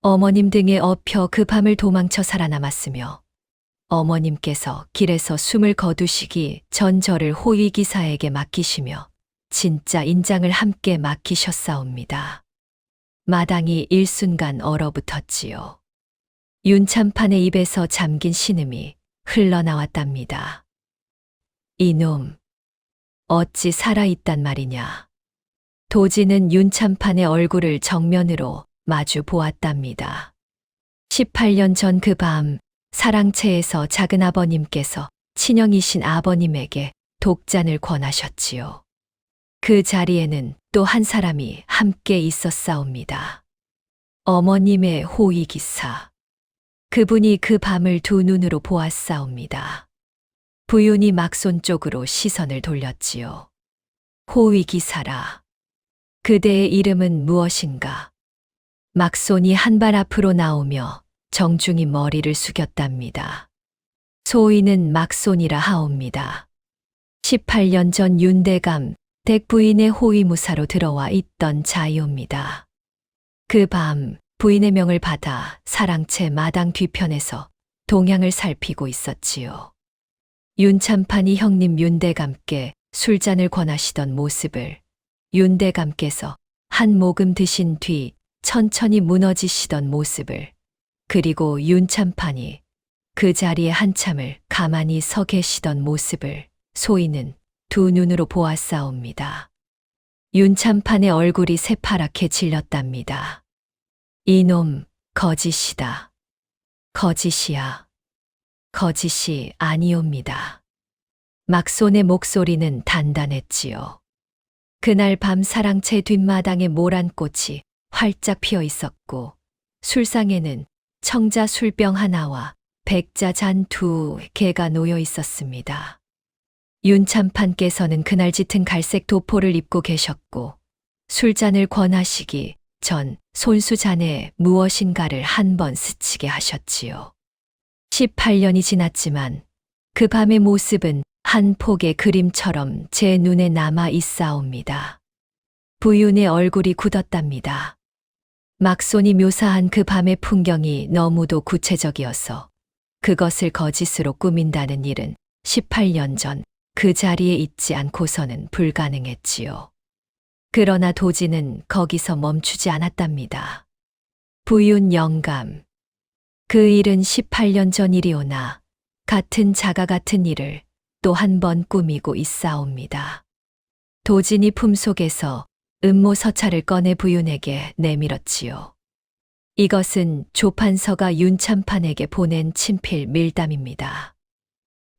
C: 어머님 등에 업혀 그 밤을 도망쳐 살아남았으며 어머님께서 길에서 숨을 거두시기 전 저를 호위기사에게 맡기시며 진짜 인장을 함께 맡기셨사옵니다. 마당이 일순간 얼어붙었지요. 윤참판의 입에서 잠긴 신음이 흘러나왔답니다. 이놈, 어찌 살아있단 말이냐. 도지는 윤참판의 얼굴을 정면으로 마주 보았답니다. 18년 전 그 밤 사랑채에서 작은 아버님께서 친형이신 아버님에게 독잔을 권하셨지요. 그 자리에는 또 한 사람이 함께 있었사옵니다. 어머님의 호위기사. 그분이 그 밤을 두 눈으로 보았사옵니다. 부윤이 막손 쪽으로 시선을 돌렸지요. 호위기사라. 그대의 이름은 무엇인가? 막손이 한 발 앞으로 나오며 정중히 머리를 숙였답니다. 소위는 막손이라 하옵니다. 18년 전 윤대감 댁 부인의 호위무사로 들어와 있던 자이옵니다. 그 밤 부인의 명을 받아 사랑채 마당 뒤편에서 동향을 살피고 있었지요. 윤참판이 형님 윤대감께 술잔을 권하시던 모습을 윤대감께서 한 모금 드신 뒤 천천히 무너지시던 모습을 그리고 윤참판이 그 자리에 한참을 가만히 서 계시던 모습을 소희는 두 눈으로 보았사옵니다. 윤참판의 얼굴이 새파랗게 질렸답니다. 이놈 거짓이다. 거짓이야. 거짓이 아니옵니다. 막손의 목소리는 단단했지요. 그날 밤 사랑채 뒷마당에 모란 꽃이 활짝 피어 있었고 술상에는 청자 술병 하나와 백자 잔 2개가 놓여 있었습니다. 윤참판께서는 그날 짙은 갈색 도포를 입고 계셨고 술잔을 권하시기 전 손수잔에 무엇인가를 한 번 스치게 하셨지요. 18년이 지났지만 그 밤의 모습은 한 폭의 그림처럼 제 눈에 남아 있사옵니다. 부윤의 얼굴이 굳었답니다. 막손이 묘사한 그 밤의 풍경이 너무도 구체적이어서 그것을 거짓으로 꾸민다는 일은 18년 전 그 자리에 있지 않고서는 불가능했지요. 그러나 도지는 거기서 멈추지 않았답니다. 부윤 영감. 그 일은 18년 전 일이오나 같은 자가 같은 일을 또 한 번 꾸미고 있사옵니다. 도진이 품속에서 음모 서찰을 꺼내 부윤에게 내밀었지요. 이것은 조판서가 윤참판에게 보낸 친필 밀담입니다.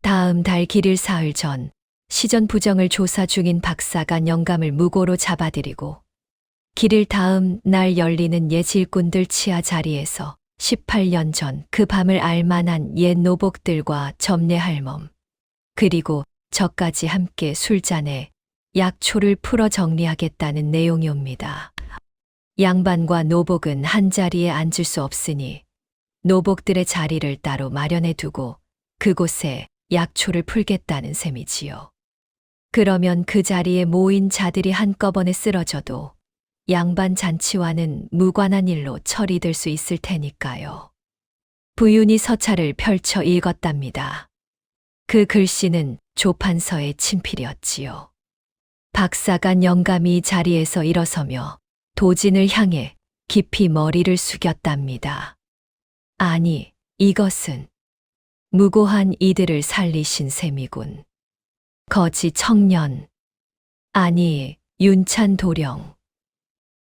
C: 다음 달 길일 사흘 전 시전 부정을 조사 중인 박사가 영감을 무고로 잡아들이고 길일 다음 날 열리는 옛 일꾼들 치하 자리에서 18년 전 그 밤을 알만한 옛 노복들과 점례할 몸 그리고 저까지 함께 술잔에 약초를 풀어 정리하겠다는 내용이옵니다. 양반과 노복은 한 자리에 앉을 수 없으니 노복들의 자리를 따로 마련해 두고 그곳에 약초를 풀겠다는 셈이지요. 그러면 그 자리에 모인 자들이 한꺼번에 쓰러져도 양반 잔치와는 무관한 일로 처리될 수 있을 테니까요. 부윤이 서찰을 펼쳐 읽었답니다. 그 글씨는 조판서의 친필이었지요. 박사간 영감이 자리에서 일어서며 도진을 향해 깊이 머리를 숙였답니다. 아니, 이것은 무고한 이들을 살리신 셈이군. 거지 청년. 아니, 윤찬 도령.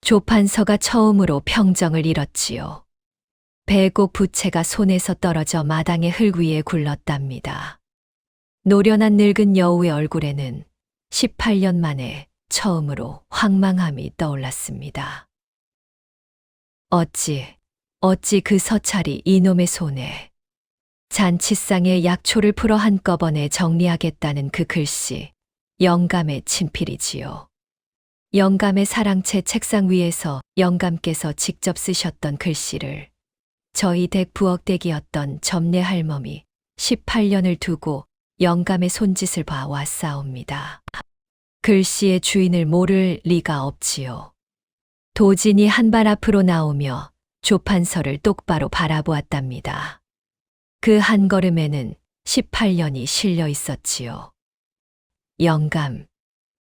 C: 조판서가 처음으로 평정을 잃었지요. 배곡 부채가 손에서 떨어져 마당의 흙 위에 굴렀답니다. 노련한 늙은 여우의 얼굴에는 18년 만에 처음으로 황망함이 떠올랐습니다. 어찌 그 서찰이 이놈의 손에 잔치상에 약초를 풀어 한꺼번에 정리하겠다는 그 글씨, 영감의 친필이지요. 영감의 사랑채 책상 위에서 영감께서 직접 쓰셨던 글씨를 저희 댁 부엌댁이었던 점례 할멈이 18년을 두고 영감의 손짓을 봐 왔사옵니다. 글씨의 주인을 모를 리가 없지요. 도진이 한 발 앞으로 나오며 조판서를 똑바로 바라보았답니다. 그 한 걸음에는 18년이 실려 있었지요. 영감.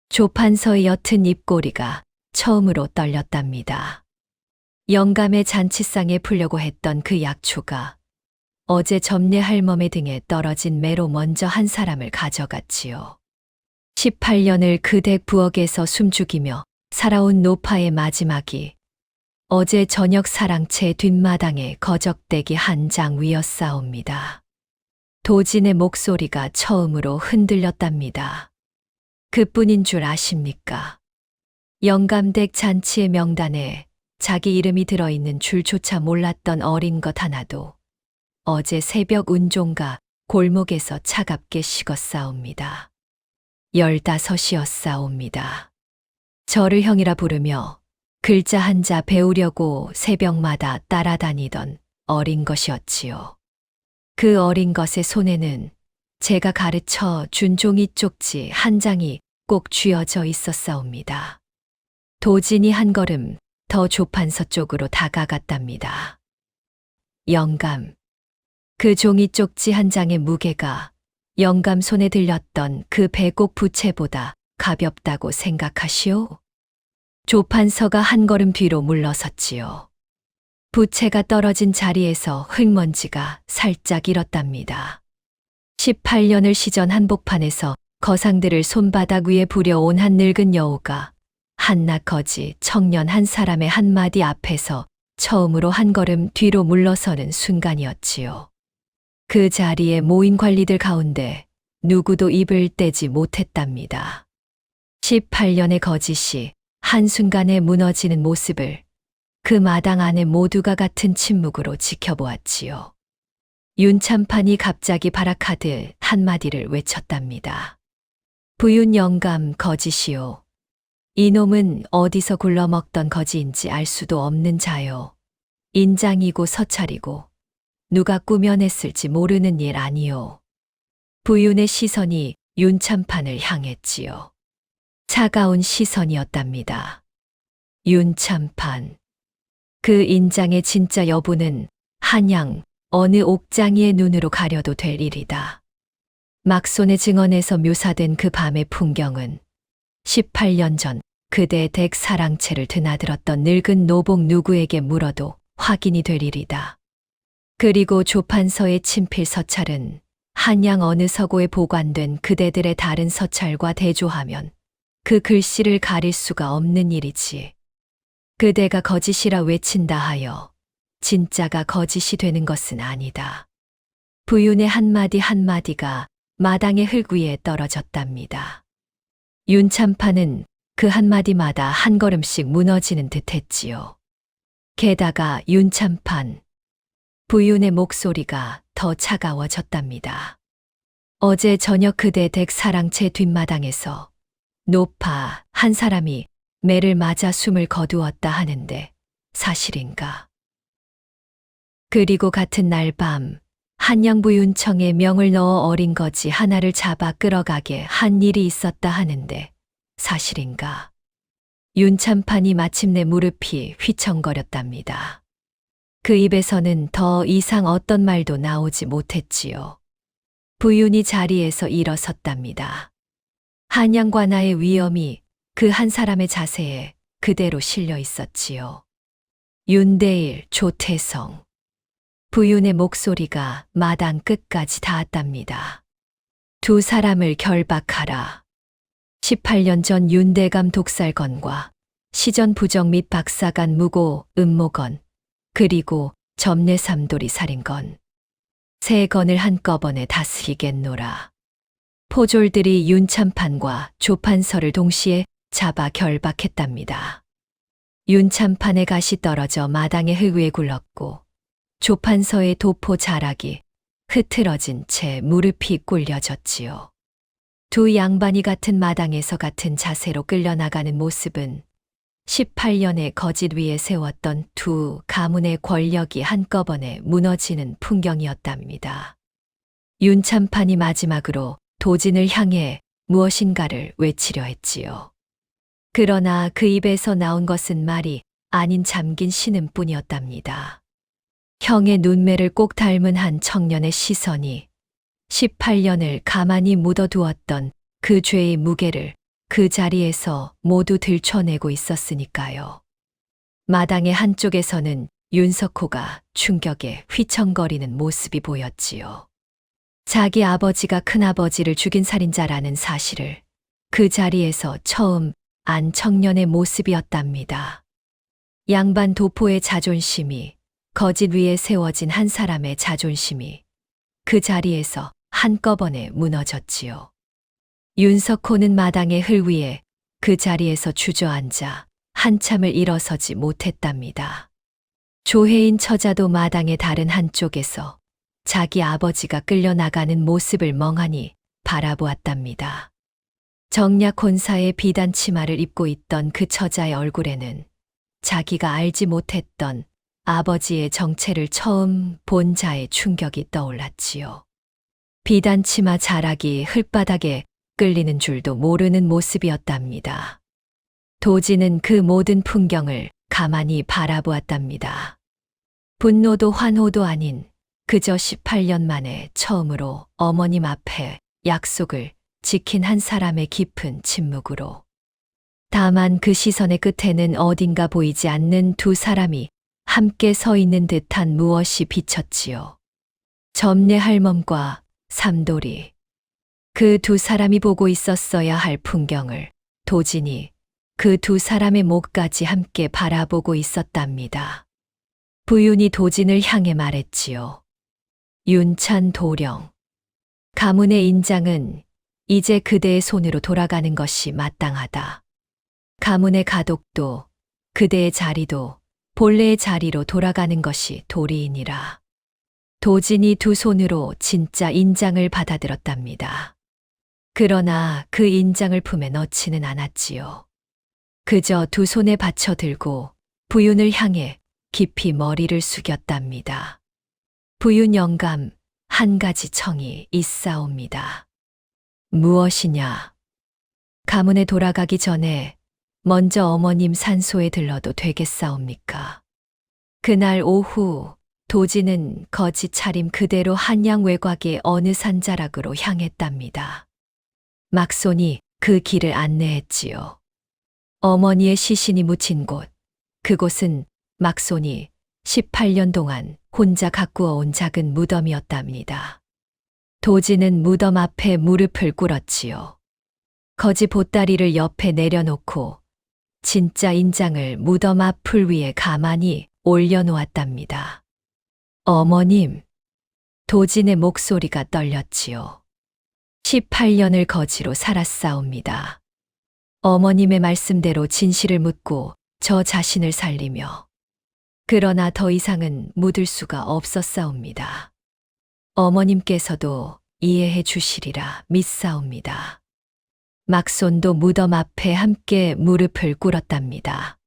C: 조판서의 옅은 입꼬리가 처음으로 떨렸답니다. 영감의 잔치상에 풀려고 했던 그 약초가 어제 점례 할멈의 등에 떨어진 매로 먼저 한 사람을 가져갔지요. 18년을 그 댁 부엌에서 숨죽이며 살아온 노파의 마지막이 어제 저녁 사랑채 뒷마당에 거적대기 한 장 위였사옵니다. 도진의 목소리가 처음으로 흔들렸답니다. 그뿐인 줄 아십니까? 영감댁 잔치의 명단에 자기 이름이 들어있는 줄조차 몰랐던 어린 것 하나도 어제 새벽 운종가 골목에서 차갑게 식었사옵니다. 15이었사옵니다. 저를 형이라 부르며 글자 한자 배우려고 새벽마다 따라다니던 어린 것이었지요. 그 어린 것의 손에는 제가 가르쳐 준 종이 쪽지 한 장이 꼭 쥐어져 있었사옵니다. 도진이 한 걸음 더 조판서 쪽으로 다가갔답니다. 영감. 그 종이 쪽지 한 장의 무게가 영감 손에 들렸던 그 배곡 부채보다 가볍다고 생각하시오? 조판서가 한 걸음 뒤로 물러섰지요. 부채가 떨어진 자리에서 흙먼지가 살짝 일었답니다. 18년을 시전 한복판에서 거상들을 손바닥 위에 부려온 한 늙은 여우가 한낱 거지 청년 한 사람의 한마디 앞에서 처음으로 한 걸음 뒤로 물러서는 순간이었지요. 그 자리에 모인 관리들 가운데 누구도 입을 떼지 못했답니다. 18년의 거짓이 한순간에 무너지는 모습을 그 마당 안에 모두가 같은 침묵으로 지켜보았지요. 윤참판이 갑자기 발악하듯 한마디를 외쳤답니다. 부윤 영감 거짓이요. 이놈은 어디서 굴러먹던 거지인지 알 수도 없는 자요. 인장이고 서찰이고 누가 꾸며냈을지 모르는 일 아니요. 부윤의 시선이 윤참판을 향했지요. 차가운 시선이었답니다. 윤참판. 그 인장의 진짜 여부는 한양 어느 옥장이의 눈으로 가려도 될 일이다. 막손의 증언에서 묘사된 그 밤의 풍경은 18년 전 그대 댁 사랑채를 드나들었던 늙은 노복 누구에게 물어도 확인이 될 일이다. 그리고 조판서의 친필 서찰은 한양 어느 서고에 보관된 그대들의 다른 서찰과 대조하면 그 글씨를 가릴 수가 없는 일이지. 그대가 거짓이라 외친다 하여 진짜가 거짓이 되는 것은 아니다. 부윤의 한마디 한마디가 마당의 흙 위에 떨어졌답니다. 윤참판은 그 한마디마다 한 걸음씩 무너지는 듯 했지요. 게다가 윤참판, 부윤의 목소리가 더 차가워졌답니다. 어제 저녁 그대 댁 사랑채 뒷마당에서 노파 한 사람이 매를 맞아 숨을 거두었다 하는데 사실인가? 그리고 같은 날 밤 한양부윤청에 명을 넣어 어린 거지 하나를 잡아 끌어가게 한 일이 있었다 하는데 사실인가? 윤참판이 마침내 무릎이 휘청거렸답니다. 그 입에서는 더 이상 어떤 말도 나오지 못했지요. 부윤이 자리에서 일어섰답니다. 한양관아의 위엄이 그 한 사람의 자세에 그대로 실려 있었지요. 윤대일, 조태성. 부윤의 목소리가 마당 끝까지 닿았답니다. 두 사람을 결박하라. 18년 전 윤대감 독살건과 시전 부정 및 박사간 무고 음모건, 그리고 점례 삼돌이 살인건. 세 건을 한꺼번에 다스리겠노라. 포졸들이 윤참판과 조판서를 동시에 잡아 결박했답니다. 윤참판의 가시 떨어져 마당의 흙 위에 굴렀고 조판서의 도포 자락이 흐트러진 채 무릎이 꿇려졌지요. 두 양반이 같은 마당에서 같은 자세로 끌려나가는 모습은 18년의 거짓 위에 세웠던 두 가문의 권력이 한꺼번에 무너지는 풍경이었답니다. 윤참판이 마지막으로 도진을 향해 무엇인가를 외치려 했지요. 그러나 그 입에서 나온 것은 말이 아닌 잠긴 신음뿐이었답니다. 형의 눈매를 꼭 닮은 한 청년의 시선이 18년을 가만히 묻어두었던 그 죄의 무게를 그 자리에서 모두 들춰내고 있었으니까요. 마당의 한쪽에서는 윤석호가 충격에 휘청거리는 모습이 보였지요. 자기 아버지가 큰아버지를 죽인 살인자라는 사실을 그 자리에서 처음 안 청년의 모습이었답니다. 양반 도포의 자존심이, 거짓 위에 세워진 한 사람의 자존심이 그 자리에서 한꺼번에 무너졌지요. 윤석호는 마당의 흙 위에 그 자리에서 주저앉아 한참을 일어서지 못했답니다. 조혜인 처자도 마당의 다른 한쪽에서 자기 아버지가 끌려나가는 모습을 멍하니 바라보았답니다. 정약 혼사의 비단 치마를 입고 있던 그 처자의 얼굴에는 자기가 알지 못했던 아버지의 정체를 처음 본 자의 충격이 떠올랐지요. 비단 치마 자락이 흙바닥에 끌리는 줄도 모르는 모습이었답니다. 도지는 그 모든 풍경을 가만히 바라보았답니다. 분노도 환호도 아닌 그저 18년 만에 처음으로 어머님 앞에 약속을 지킨 한 사람의 깊은 침묵으로. 다만 그 시선의 끝에는 어딘가 보이지 않는 두 사람이 함께 서 있는 듯한 무엇이 비쳤지요. 점례 할멈과 삼돌이. 그 두 사람이 보고 있었어야 할 풍경을 도진이 그 두 사람의 목까지 함께 바라보고 있었답니다. 부윤이 도진을 향해 말했지요. 윤찬 도령. 가문의 인장은 이제 그대의 손으로 돌아가는 것이 마땅하다. 가문의 가독도 그대의 자리도 본래의 자리로 돌아가는 것이 도리이니라. 도진이 두 손으로 진짜 인장을 받아들었답니다. 그러나 그 인장을 품에 넣지는 않았지요. 그저 두 손에 받쳐 들고 부윤을 향해 깊이 머리를 숙였답니다. 부윤 영감, 한 가지 청이 있사옵니다. 무엇이냐? 가문에 돌아가기 전에 먼저 어머님 산소에 들러도 되겠사옵니까? 그날 오후 도진은 거짓 차림 그대로 한양 외곽의 어느 산자락으로 향했답니다. 막손이 그 길을 안내했지요. 어머니의 시신이 묻힌 곳, 그곳은 막손이 18년 동안 혼자 가꾸어 온 작은 무덤이었답니다. 도진은 무덤 앞에 무릎을 꿇었지요. 거지 보따리를 옆에 내려놓고 진짜 인장을 무덤 앞 풀 위에 가만히 올려놓았답니다. 어머님, 도진의 목소리가 떨렸지요. 18년을 거지로 살았사옵니다. 어머님의 말씀대로 진실을 묻고 저 자신을 살리며 그러나 더 이상은 묻을 수가 없었사옵니다. 어머님께서도 이해해 주시리라 믿사옵니다. 막손도 무덤 앞에 함께 무릎을 꿇었답니다.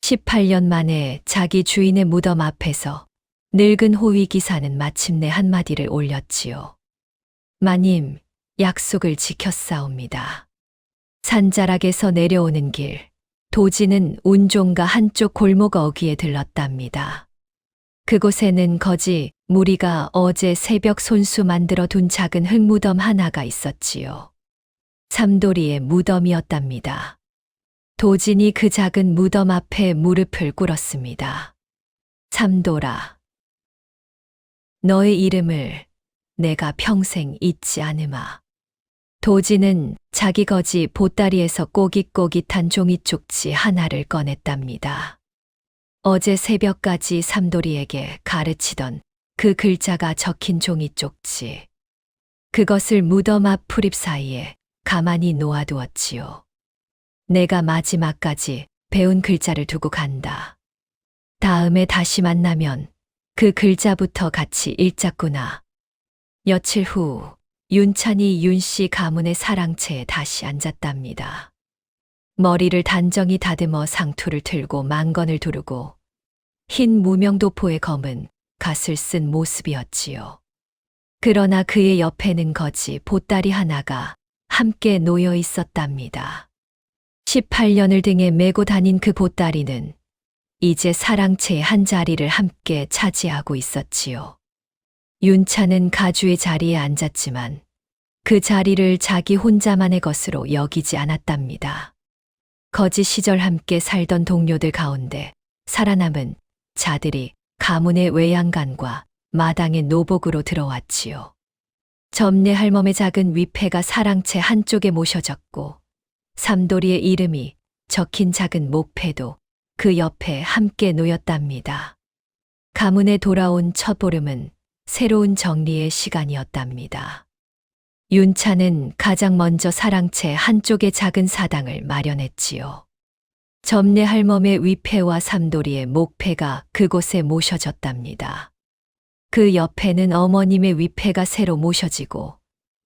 C: 18년 만에 자기 주인의 무덤 앞에서 늙은 호위 기사는 마침내 한마디를 올렸지요. 마님, 약속을 지켰사옵니다. 산자락에서 내려오는 길, 도지는 운종가 한쪽 골목 어귀에 들렀답니다. 그곳에는 거지 무리가 어제 새벽 손수 만들어 둔 작은 흙무덤 하나가 있었지요. 삼돌이의 무덤이었답니다. 도진이 그 작은 무덤 앞에 무릎을 꿇었습니다. 삼돌아, 너의 이름을 내가 평생 잊지 않으마. 도지는 자기 거지 보따리에서 꼬깃꼬깃한 종이 쪽지 하나를 꺼냈답니다. 어제 새벽까지 삼돌이에게 가르치던 그 글자가 적힌 종이 쪽지. 그것을 무덤 앞 풀잎 사이에 가만히 놓아두었지요. 내가 마지막까지 배운 글자를 두고 간다. 다음에 다시 만나면 그 글자부터 같이 읽자꾸나. 며칠 후 윤찬이 윤씨 가문의 사랑채에 다시 앉았답니다. 머리를 단정히 다듬어 상투를 틀고 망건을 두르고 흰 무명도포에 검은 갓을 쓴 모습이었지요. 그러나 그의 옆에는 거지 보따리 하나가 함께 놓여 있었답니다. 18년을 등에 메고 다닌 그 보따리는 이제 사랑채의 한 자리를 함께 차지하고 있었지요. 윤차는 가주의 자리에 앉았지만 그 자리를 자기 혼자만의 것으로 여기지 않았답니다. 거지 시절 함께 살던 동료들 가운데 살아남은 자들이 가문의 외양간과 마당의 노복으로 들어왔지요. 점례 할멈의 작은 위패가 사랑채 한쪽에 모셔졌고 삼돌이의 이름이 적힌 작은 목패도 그 옆에 함께 놓였답니다. 가문에 돌아온 첫 보름은 새로운 정리의 시간이었답니다. 윤차는 가장 먼저 사랑채 한쪽에 작은 사당을 마련했지요. 점례 할멈의 위패와 삼돌이의 목패가 그곳에 모셔졌답니다. 그 옆에는 어머님의 위패가 새로 모셔지고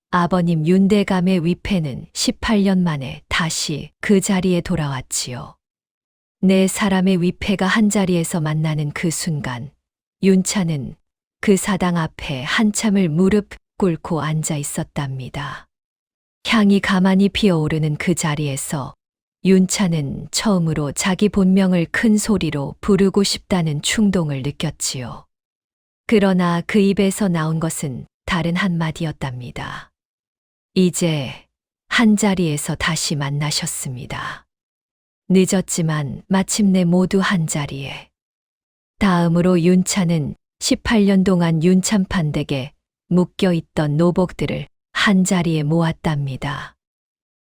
C: 아버님 윤대감의 위패는 18년 만에 다시 그 자리에 돌아왔지요. 네 사람의 위패가 한자리에서 만나는 그 순간 윤차는 그 사당 앞에 한참을 무릎 꿇고 앉아 있었답니다. 향이 가만히 피어오르는 그 자리에서 윤차는 처음으로 자기 본명을 큰 소리로 부르고 싶다는 충동을 느꼈지요. 그러나 그 입에서 나온 것은 다른 한마디였답니다. 이제 한자리에서 다시 만나셨습니다. 늦었지만 마침내 모두 한자리에. 다음으로 윤차는 18년 동안 윤참판댁에 묶여있던 노복들을 한자리에 모았답니다.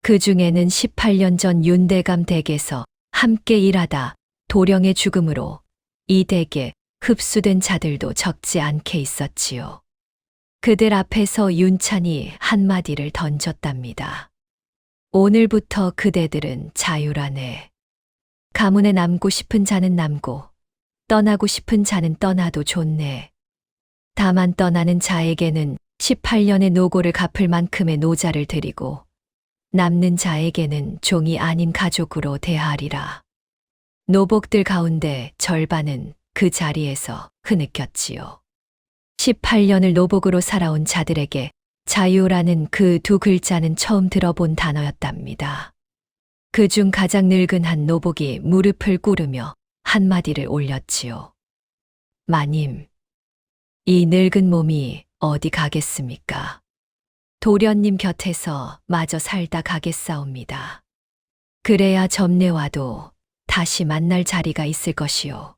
C: 그 중에는 18년 전 윤대감 댁에서 함께 일하다 도령의 죽음으로 이 댁에 흡수된 자들도 적지 않게 있었지요. 그들 앞에서 윤찬이 한마디를 던졌답니다. 오늘부터 그대들은 자유라네. 가문에 남고 싶은 자는 남고 떠나고 싶은 자는 떠나도 좋네. 다만 떠나는 자에게는 18년의 노고를 갚을 만큼의 노자를 드리고 남는 자에게는 종이 아닌 가족으로 대하리라. 노복들 가운데 절반은 그 자리에서 흐느꼈지요. 18년을 노복으로 살아온 자들에게 자유라는 그 두 글자는 처음 들어본 단어였답니다. 그중 가장 늙은 한 노복이 무릎을 꿇으며 한마디를 올렸지요. 마님, 이 늙은 몸이 어디 가겠습니까? 도련님 곁에서 마저 살다 가겠사옵니다. 그래야 점례와도 다시 만날 자리가 있을 것이요.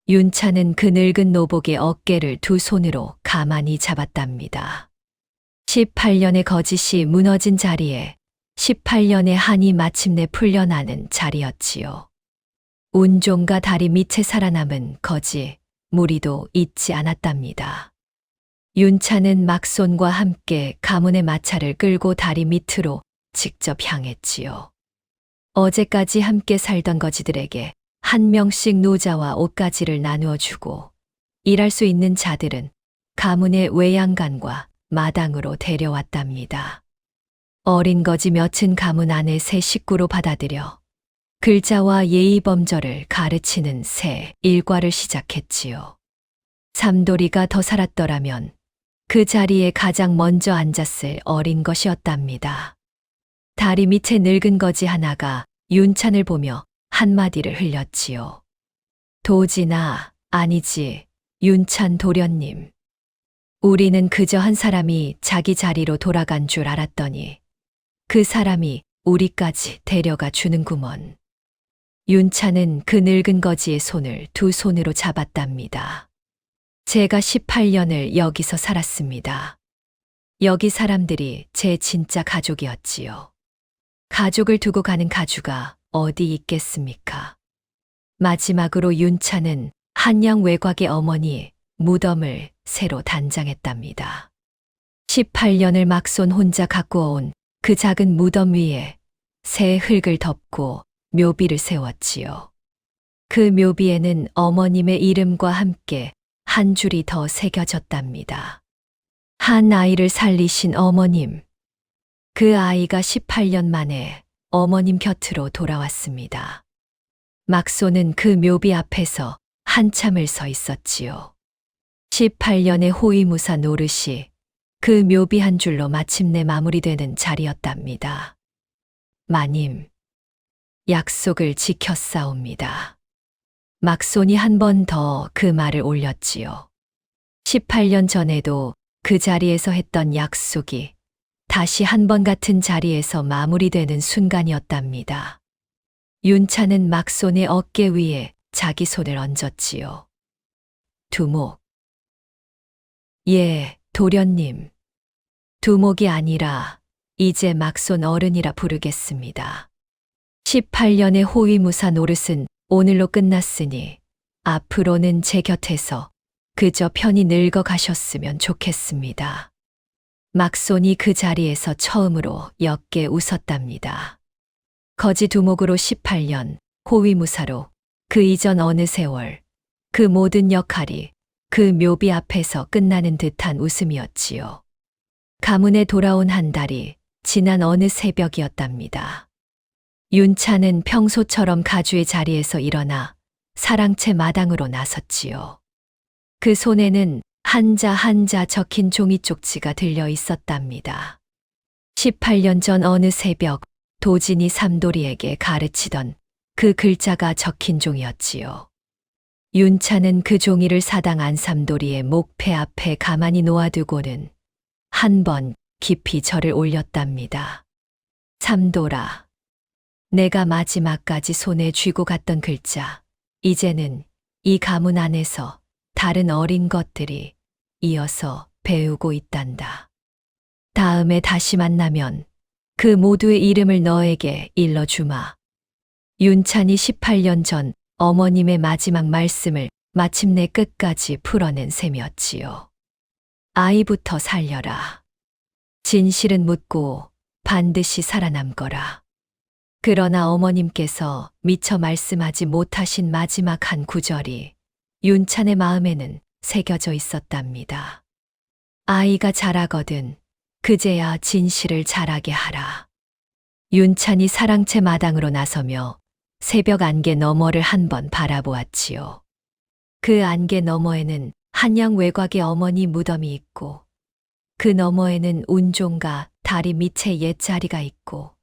C: 윤차는 그 늙은 노복의 어깨를 두 손으로 가만히 잡았답니다. 18년의 거짓이 무너진 자리에 18년의 한이 마침내 풀려나는 자리였지요. 운종과 다리 밑에 살아남은 거지, 무리도 잊지 않았답니다. 윤차는 막손과 함께 가문의 마차를 끌고 다리 밑으로 직접 향했지요. 어제까지 함께 살던 거지들에게 한 명씩 노자와 옷가지를 나누어 주고 일할 수 있는 자들은 가문의 외양간과 마당으로 데려왔답니다. 어린 거지 몇은 가문 안에 새 식구로 받아들여 글자와 예의범절을 가르치는 새 일과를 시작했지요. 삼돌이가 더 살았더라면 그 자리에 가장 먼저 앉았을 어린 것이었답니다. 다리 밑에 늙은 거지 하나가 윤찬을 보며 한마디를 흘렸지요. 도지나 아니지, 윤찬 도련님. 우리는 그저 한 사람이 자기 자리로 돌아간 줄 알았더니 그 사람이 우리까지 데려가 주는구먼. 윤찬은 그 늙은 거지의 손을 두 손으로 잡았답니다. 제가 18년을 여기서 살았습니다. 여기 사람들이 제 진짜 가족이었지요. 가족을 두고 가는 가주가 어디 있겠습니까? 마지막으로 윤차는 한양 외곽의 어머니 무덤을 새로 단장했답니다. 18년을 막손 혼자 갖고 온 그 작은 무덤 위에 새 흙을 덮고 묘비를 세웠지요. 그 묘비에는 어머님의 이름과 함께 한 줄이 더 새겨졌답니다. 한 아이를 살리신 어머님. 그 아이가 18년 만에 어머님 곁으로 돌아왔습니다. 막소는 그 묘비 앞에서 한참을 서 있었지요. 18년의 호위무사 노릇이 그 묘비 한 줄로 마침내 마무리되는 자리였답니다. 마님, 약속을 지켰사옵니다. 막손이 한 번 더 그 말을 올렸지요. 18년 전에도 그 자리에서 했던 약속이 다시 한 번 같은 자리에서 마무리되는 순간이었답니다. 윤차는 막손의 어깨 위에 자기 손을 얹었지요. 두목. 예, 도련님. 두목이 아니라 이제 막손 어른이라 부르겠습니다. 18년의 호위무사 노릇은 오늘로 끝났으니 앞으로는 제 곁에서 그저 편히 늙어 가셨으면 좋겠습니다. 막손이 그 자리에서 처음으로 옅게 웃었답니다. 거지 두목으로 18년, 호위무사로 그 이전 어느 세월, 그 모든 역할이 그 묘비 앞에서 끝나는 듯한 웃음이었지요. 가문에 돌아온 한 달이 지난 어느 새벽이었답니다. 윤차는 평소처럼 가주의 자리에서 일어나 사랑채 마당으로 나섰지요. 그 손에는 한자 적힌 종이 쪽지가 들려 있었답니다. 18년 전 어느 새벽 도진이 삼돌이에게 가르치던 그 글자가 적힌 종이었지요. 윤차는 그 종이를 사당 안삼돌이의 목패 앞에 가만히 놓아두고는 한 번 깊이 절을 올렸답니다. 삼돌아, 내가 마지막까지 손에 쥐고 갔던 글자, 이제는 이 가문 안에서 다른 어린 것들이 이어서 배우고 있단다. 다음에 다시 만나면 그 모두의 이름을 너에게 일러주마. 윤찬이 18년 전 어머님의 마지막 말씀을 마침내 끝까지 풀어낸 셈이었지요. 아이부터 살려라. 진실은 묻고 반드시 살아남거라. 그러나 어머님께서 미처 말씀하지 못하신 마지막 한 구절이 윤찬의 마음에는 새겨져 있었답니다. 아이가 자라거든 그제야 진실을 잘하게 하라. 윤찬이 사랑채 마당으로 나서며 새벽 안개 너머를 한번 바라보았지요. 그 안개 너머에는 한양 외곽의 어머니 무덤이 있고 그 너머에는 운종가 다리 밑에 옛자리가 있고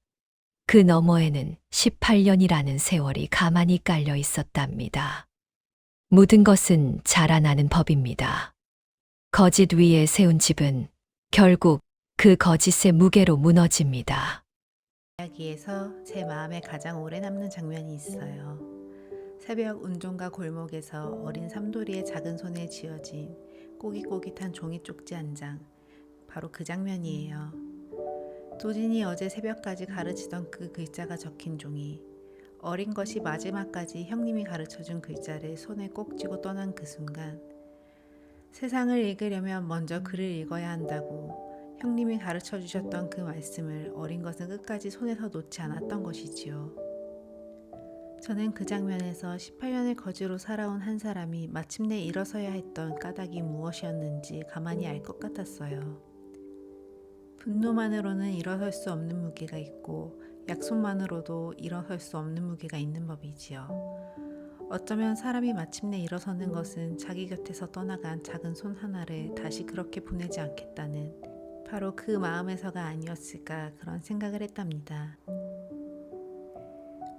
C: 그 너머에는 18년이라는 세월이 가만히 깔려 있었답니다. 모든 것은 자라나는 법입니다. 거짓 위에 세운 집은 결국 그 거짓의 무게로 무너집니다.
A: 이야기에서 제 마음에 가장 오래 남는 장면이 있어요. 새벽 운종가 골목에서 어린 삼돌이의 작은 손에 쥐어진 꼬깃꼬깃한 종이 쪽지 한 장, 바로 그 장면이에요. 도진이 어제 새벽까지 가르치던 그 글자가 적힌 종이, 어린 것이 마지막까지 형님이 가르쳐준 글자를 손에 꼭 쥐고 떠난 그 순간, 세상을 읽으려면 먼저 글을 읽어야 한다고 형님이 가르쳐 주셨던 그 말씀을 어린 것은 끝까지 손에서 놓지 않았던 것이지요. 저는 그 장면에서 18년을 거지로 살아온 한 사람이 마침내 일어서야 했던 까닭이 무엇이었는지 가만히 알 것 같았어요. 분노만으로는 일어설 수 없는 무게가 있고 약속만으로도 일어설 수 없는 무게가 있는 법이지요. 어쩌면 사람이 마침내 일어서는 것은 자기 곁에서 떠나간 작은 손 하나를 다시 그렇게 보내지 않겠다는 바로 그 마음에서가 아니었을까 그런 생각을 했답니다.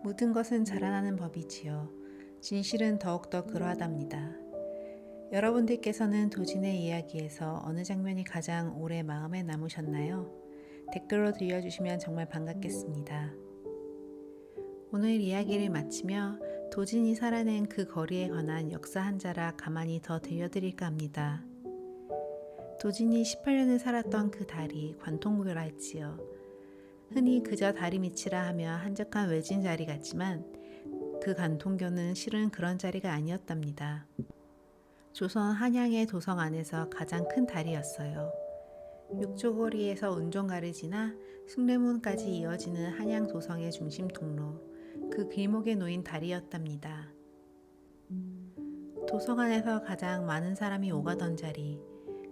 A: 모든 것은 자라나는 법이지요. 진실은 더욱더 그러하답니다. 여러분들께서는 도진의 이야기에서 어느 장면이 가장 오래 마음에 남으셨나요? 댓글로 들려주시면 정말 반갑겠습니다. 오늘 이야기를 마치며 도진이 살아낸 그 거리에 관한 역사 한 자락 가만히 더 들려드릴까 합니다. 도진이 18년을 살았던 그 달이 관통무교라 했지요. 흔히 그저 다리 밑이라 하며 한적한 외진 자리 같지만 그 관통교는 실은 그런 자리가 아니었답니다. 조선 한양의 도성 안에서 가장 큰 다리였어요. 육조거리에서 운종가를 지나 숭례문까지 이어지는 한양 도성의 중심 통로, 그 길목에 놓인 다리였답니다. 도성 안에서 가장 많은 사람이 오가던 자리,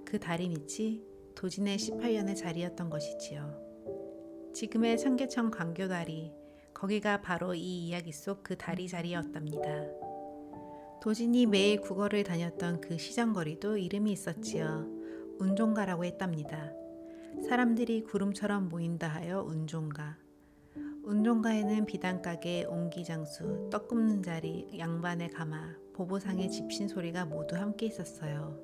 A: 그 다리 밑이 도진의 18년의 자리였던 것이지요. 지금의 청계천 광교다리, 거기가 바로 이 이야기 속 그 다리 자리였답니다. 도진이 매일 국어를 다녔던 그 시장거리도 이름이 있었지요. 운종가라고 했답니다. 사람들이 구름처럼 모인다 하여 운종가. 운종가에는 비단가게, 옹기장수, 떡 굽는 자리, 양반의 가마, 보보상의 집신 소리가 모두 함께 있었어요.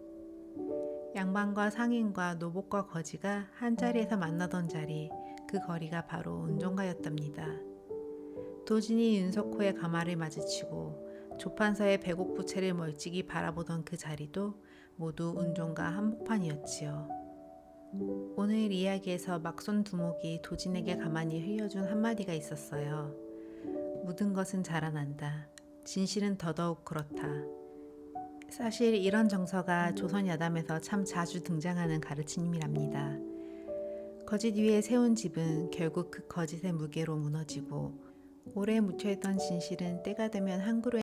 A: 양반과 상인과 노복과 거지가 한 자리에서 만나던 자리, 그 거리가 바로 운종가였답니다. 도진이 윤석호의 가마를 마주치고 조판서의 배곡부채를 멀찍이 바라보던 그 자리도 모두 운종가 한복판이었지요. 오늘 이야기에서 막손 두목이 도진에게 가만히 흘려준 한마디가 있었어요. 묻은 것은 자라난다. 진실은 더더욱 그렇다. 사실 이런 정서가 조선 야담에서 참 자주 등장하는 가르침이랍니다. 거짓 위에 세운 집은 결국 그 거짓의 무게로 무너지고 오래 묻혀있던 진실은 때가 되면 한 그루에